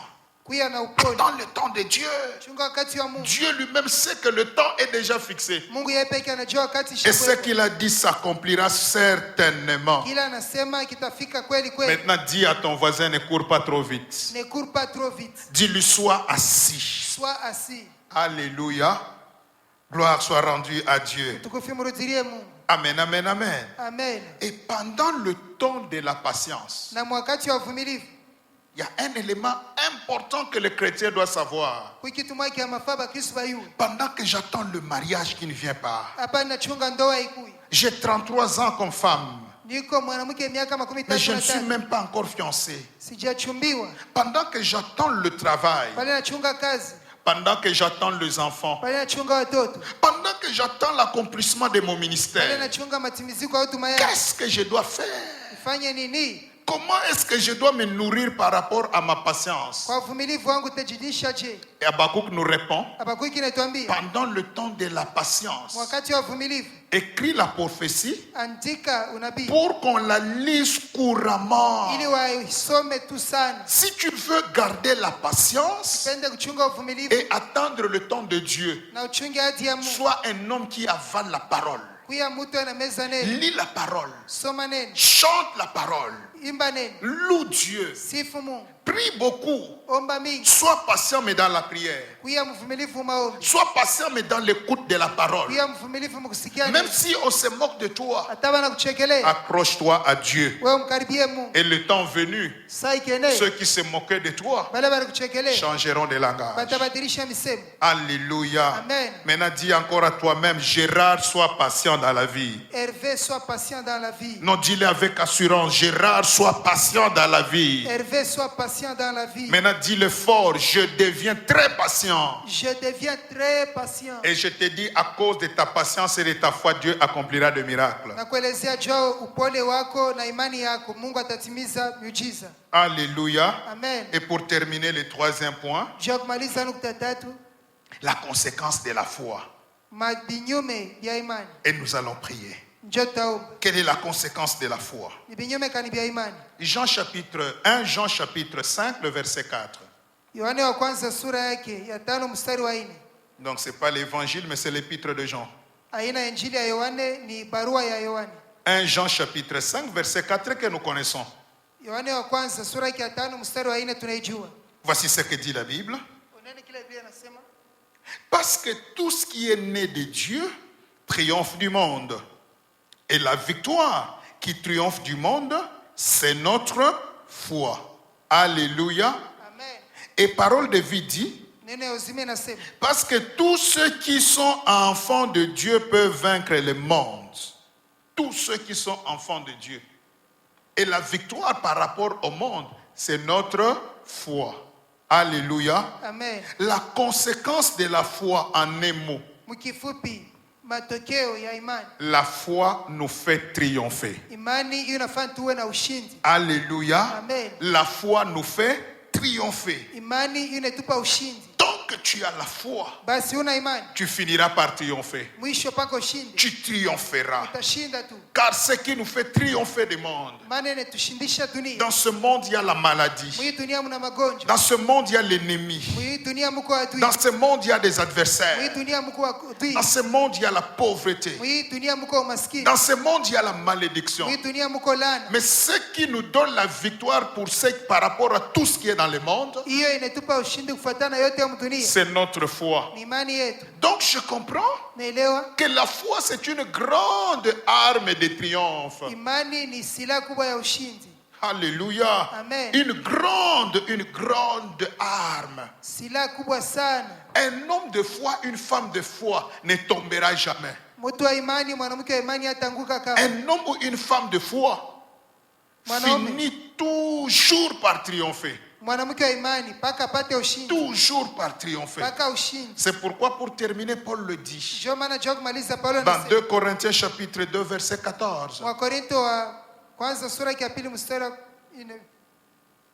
Kuya na upole. Dans le temps de Dieu, Chunga wakati wa Mungu. Dieu lui-même sait que le temps est déjà fixé. Mungu yeye pekee anajua wakati Et ce shakuwepo. qu'il a dit s'accomplira certainement. Kila anasema kitafika kweli kweli. Maintenant, dis à ton voisin, ne cours pas trop vite. Ne cours pas trop vite. Dis-lui, sois assis. Sois assis. Alléluia. Gloire soit rendue à Dieu. Tukufu mrudilie Mungu. Amen, amen, amen. Amen. Et pendant le temps de la patience, Na wakati wa uvumilivu, il y a un élément important que le chrétien doit savoir. kitu moja kia mafaa Bakristo bayue. Pendant que j'attends le mariage qui ne vient pas, Hapa nachunga ndoa ikui. j'ai 33 ans comme femme, Niko mwanamke miaka mais je ne suis 35. même pas encore fiancé. Sijachumbiwa. Pendant que j'attends le travail, Pale nachunga kazi. pendant que j'attends les enfants, Pale nachunga watoto. pendant que j'attends l'accomplissement de mon Pale ministère, nachunga matimiziko ya huduma yangu. qu'est-ce que je dois faire? Nifanye nini? Comment est-ce que je dois me nourrir par rapport à ma patience? Kwa uvumilivu wangu utajidisha je? Et Habakkuk nous répond, Habakuki inatuambia pendant le temps de la patience, wakati wa uvumilivu écris la prophétie andika unabii pour qu'on la lise couramment. ili waisome tu sana. Si tu veux garder la patience Pende kuchunga uvumilivu et attendre le temps de Dieu, na uchunge hadi ya Mungu. sois un homme qui avale la parole. Kuya mtu ana meza neno. Lis la parole, Soma neno. chante la parole, Imba neno. loue Dieu, Sifu Mungu. prie beaucoup, Omba mingi. sois patient mais dans la prière. Kuya mvumilivu maombi. Sois patient mais dans l'écoute de la parole. Kuya mvumilivu mkusikia Même neno. si on se moque de toi, Hata bana kuchekelea. accroche-toi à Dieu. Wewe mkaribie Mungu. Et le temps venu, Saa ikienea. ceux qui se moquaient de toi Bale bana kuchekelea. changeront de langage. Batabadilisha misemo. Alléluia. Amen. Maintenant, dis encore à toi-même, Gérard, sois patient dans la vie. Hervé, sois patient dans la vie. Non, dis-le avec assurance, Gérard, sois patient dans la vie. Hervé, sois patient dans la vie. Maintenant, dis-le fort, je deviens très patient. Je deviens très patient. Et je te dis, à cause de ta patience et de ta foi, Dieu accomplira des miracles. Na kuelezea juu upole wako na imani yako, Mungu atatimiza miujiza. Alléluia. Amen. Et pour terminer, le troisième point, Juu ya kumaliza nukta tatu, la conséquence de la foi. mabinyume ya imani. Et nous allons prier. Njoo tutaomba. Quelle est la conséquence de la foi? Ni binyume kani vya imani. Jean chapitre 1, Jean chapitre 5, le verset 4. Yohane wa kwanza sura yake ya 5 mstari wa 4. Donc ce n'est pas l'évangile, mais c'est l'épître de Jean. Aina ya injili ya Yohane ni barua ya Yohane. 1 Jean chapitre 5, verset 4 que nous connaissons. Yohane wa kwanza sura yake ya 5 mstari wa 4 tunaijua. Voici ce que dit la Bible. Unaona kile Biblia inasema? Parce que tout ce qui est né de Dieu triomphe du monde. Et la victoire qui triomphe du monde, c'est notre foi. Alléluia. Amen. Et parole de vie dit, Neno ya uzima inasema parce que tous ceux qui sont enfants de Dieu peuvent vaincre le monde. Tous ceux qui sont enfants de Dieu. Et la victoire par rapport au monde, c'est notre foi. Alléluia. amen. La conséquence de la foi en un mot, Mkifupi, matokeo ya imani, la foi nous fait triompher. imani hiyo inafanya tuwe na ushindi. Alléluia. Amen. La foi nous fait triompher. Imani hiyo inatupa ushindi. Tant que tu as la foi, Basi una imani, tu finiras par triompher. mwisho pako ushindi, Tu triompheras. utashinda tu. Car ce qui nous fait triompher du monde, Maana inatushindisha dunia. dans ce monde, il y a la maladie. Mwi dunia mna magonjwa. Dans ce monde, il y a l'ennemi. Mwi dunia mko adui. Dans ce monde, il y a des Mwi adversaires. dunia mko adui. Dans ce monde, il y a la pauvreté. Mwi dunia mko umaskini. Dans ce monde, il y a la malédiction. Mwi dunia mko laana. Mais ce qui nous donne la victoire par rapport à tout ce qui est dans le monde, Hiyo inatupa ushindi kufuatana yote ya dunia. c'est notre foi. Ni imani yetu. Donc je comprends Naelewa? que la foi, c'est une grande arme de triomphe. Imani ni silaha kubwa ya ushindi. Alléluia. Amen. Une grande arme. Silaha kubwa sana. Un homme de foi, une femme de foi ne tombera jamais. Mtu wa imani, mwanamke wa imani hatanguka kama. Un homme ou une femme de foi Mwanaume, finit toujours par triompher. mwanamke wa imani mpaka apate ushindi. Toujours par triompher. Mpaka ushindi. C'est pourquoi pour terminer, Paul le dit. Ndio maana Job kumaliza Paulo Dans anasema 2 Corinthiens chapitre 2 verset 14. Wakorinto wa kwanza sura ya pili mstari wa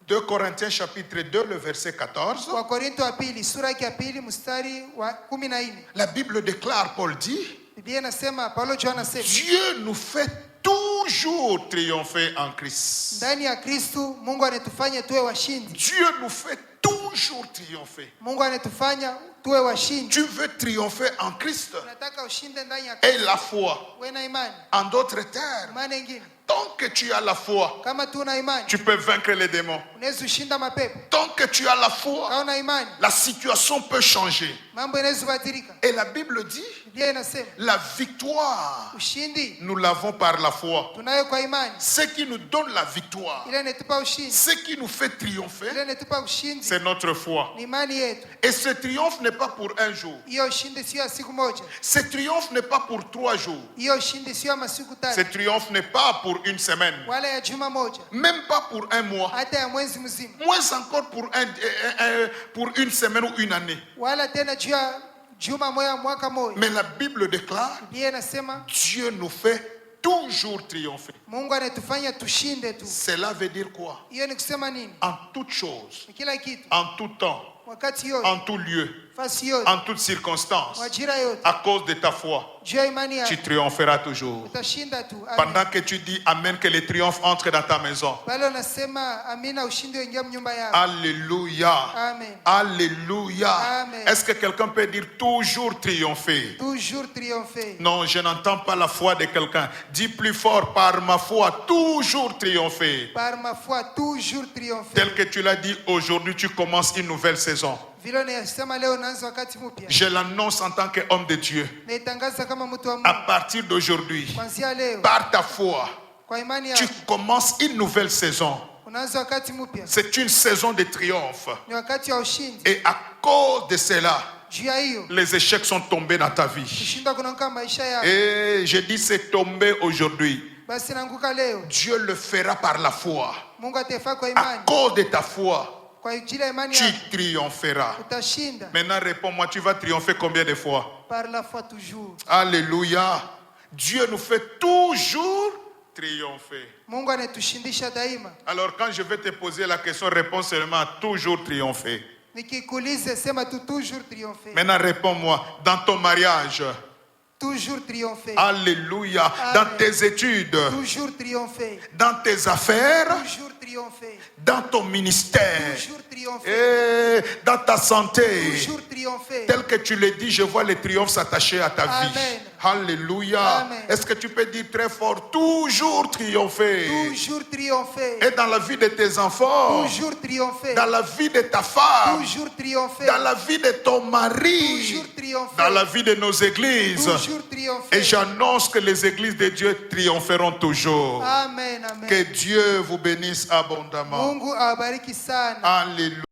2 Corinthiens chapitre 2 le verset 14. Wakorinto wa pili sura ya pili mstari wa 14. La Bible déclare, Paul dit, Biblia inasema, Paulo John anasema, Dieu nous fait toujours triompher en Christ. ndani ya Kristo Mungu anatufanya tuwe washindi. Dieu nous fait toujours triompher. Mungu anatufanya tuwe washindi. Tu veux triompher en Christ Unataka ushinde ndani ya et Kristo. la foi. Wewe na imani. En d'autres termes, Imani nyingine. tant que tu as la foi, Kama tu una imani, tu peux vaincre les démons. unaweza ushinda mapepo. Tant que tu as la foi, Kama una imani, la situation peut changer. mambo yanaweza kubadilika. Et la Bible dit, Biblia inasema, la victoire, ushindi nous l'avons par la foi. tunayo kwa imani. Ce qui nous donne la victoire, Ile inatupa ushindi. ce qui nous fait triompher, Ile inatupa ushindi. c'est notre foi. Ni imani yetu. Et ce triomphe n'est pas pour un jour. Hiyo ushindi sio ya siku moja. Ce triomphe n'est pas pour 3 jours. Hiyo ushindi sio ya masiku Ce tatu. triomphe n'est pas pour une semaine. Wala ya juma moja. Même pas pour un mois. Hata ya mwezi mzima. Moins encore pour une semaine ou une année. Wala tena juu ya juma moja, mwaka moja. Mais la Bible déclare, Biblia inasema Dieu nous fait toujours triompher. Mungu anatufanya tushinde tu. Cela veut dire quoi? Hiyo ni kusema nini? En toute chose, Ni kila kitu, en tout temps, wakati yote, en tout lieu, fasi yote, en toutes circonstances, majira yote, à cause de ta foi, juu ya imani tu yako triompheras toujours. utashinda tu. Amen. Pendant que tu dis Amen, que le triomphe entre dans ta maison. Pale unasema amina, ushindi uingie nyumba yako. Alléluia. Amen. Alléluia. Amen. Est-ce que quelqu'un peut dire toujours triompher? Toujours triompher. Non, je n'entends pas la foi de quelqu'un. Dis plus fort, par ma foi, toujours triompher. Par ma foi, toujours triompher. Tel que tu l'as dit, aujourd'hui tu commences une nouvelle saison. Vile unasema leo unaanza wakati mpya. Je l'annonce en tant qu'homme de Dieu. Naitangaza kama mtu wa À Mungu. partir d'aujourd'hui, Kuanzia leo, par ta foi, kwa imani tu yako, commences une nouvelle saison. unaanza wakati mpya. C'est une saison de triomphe. Ni wakati wa ushindi. Et à cause de cela, Juu ya hiyo, les échecs sont tombés dans ta vie. kushinda kunaanguka maisha yako. Et je dis c'est tombé aujourd'hui. Basi naanguka leo. Dieu le fera par la foi. Mungu atafanya kwa À imani. cause de ta foi, Kwa ajili ya imani tu yako triompheras. utashinda. Maintenant, réponds-moi, tu vas triompher combien de fois? Par la foi toujours. Alléluia. Dieu nous fait toujours triompher. Mungu anatushindisha daima. Alors, quand je vais te poser la question, réponds seulement à toujours triompher. Nikikuulize sema tu toujours triompher. Maintenant, réponds-moi, dans ton mariage, Toujours triompher. alléluia, Amen. dans tes études, Toujours triompher. dans tes affaires, Toujours triompher. dans ton ministère, Toujours triompher. et dans ta santé. Toujours triompher. Tel que tu le dis, je vois les triomphes s'attacher à ta vie. Amen. Alléluia. Amen. Est-ce que tu peux dire très fort, toujours triompher? Toujours triompher. Et dans la vie de tes enfants, Toujours triompher. dans la vie de ta femme, Toujours triompher. dans la vie de ton mari, Toujours triompher. dans la vie de nos églises. Toujours triompher. Et j'annonce que les églises de Dieu triompheront toujours. Amen, amen. Que Dieu vous bénisse abondamment. Mungu awabariki sana. Alléluia.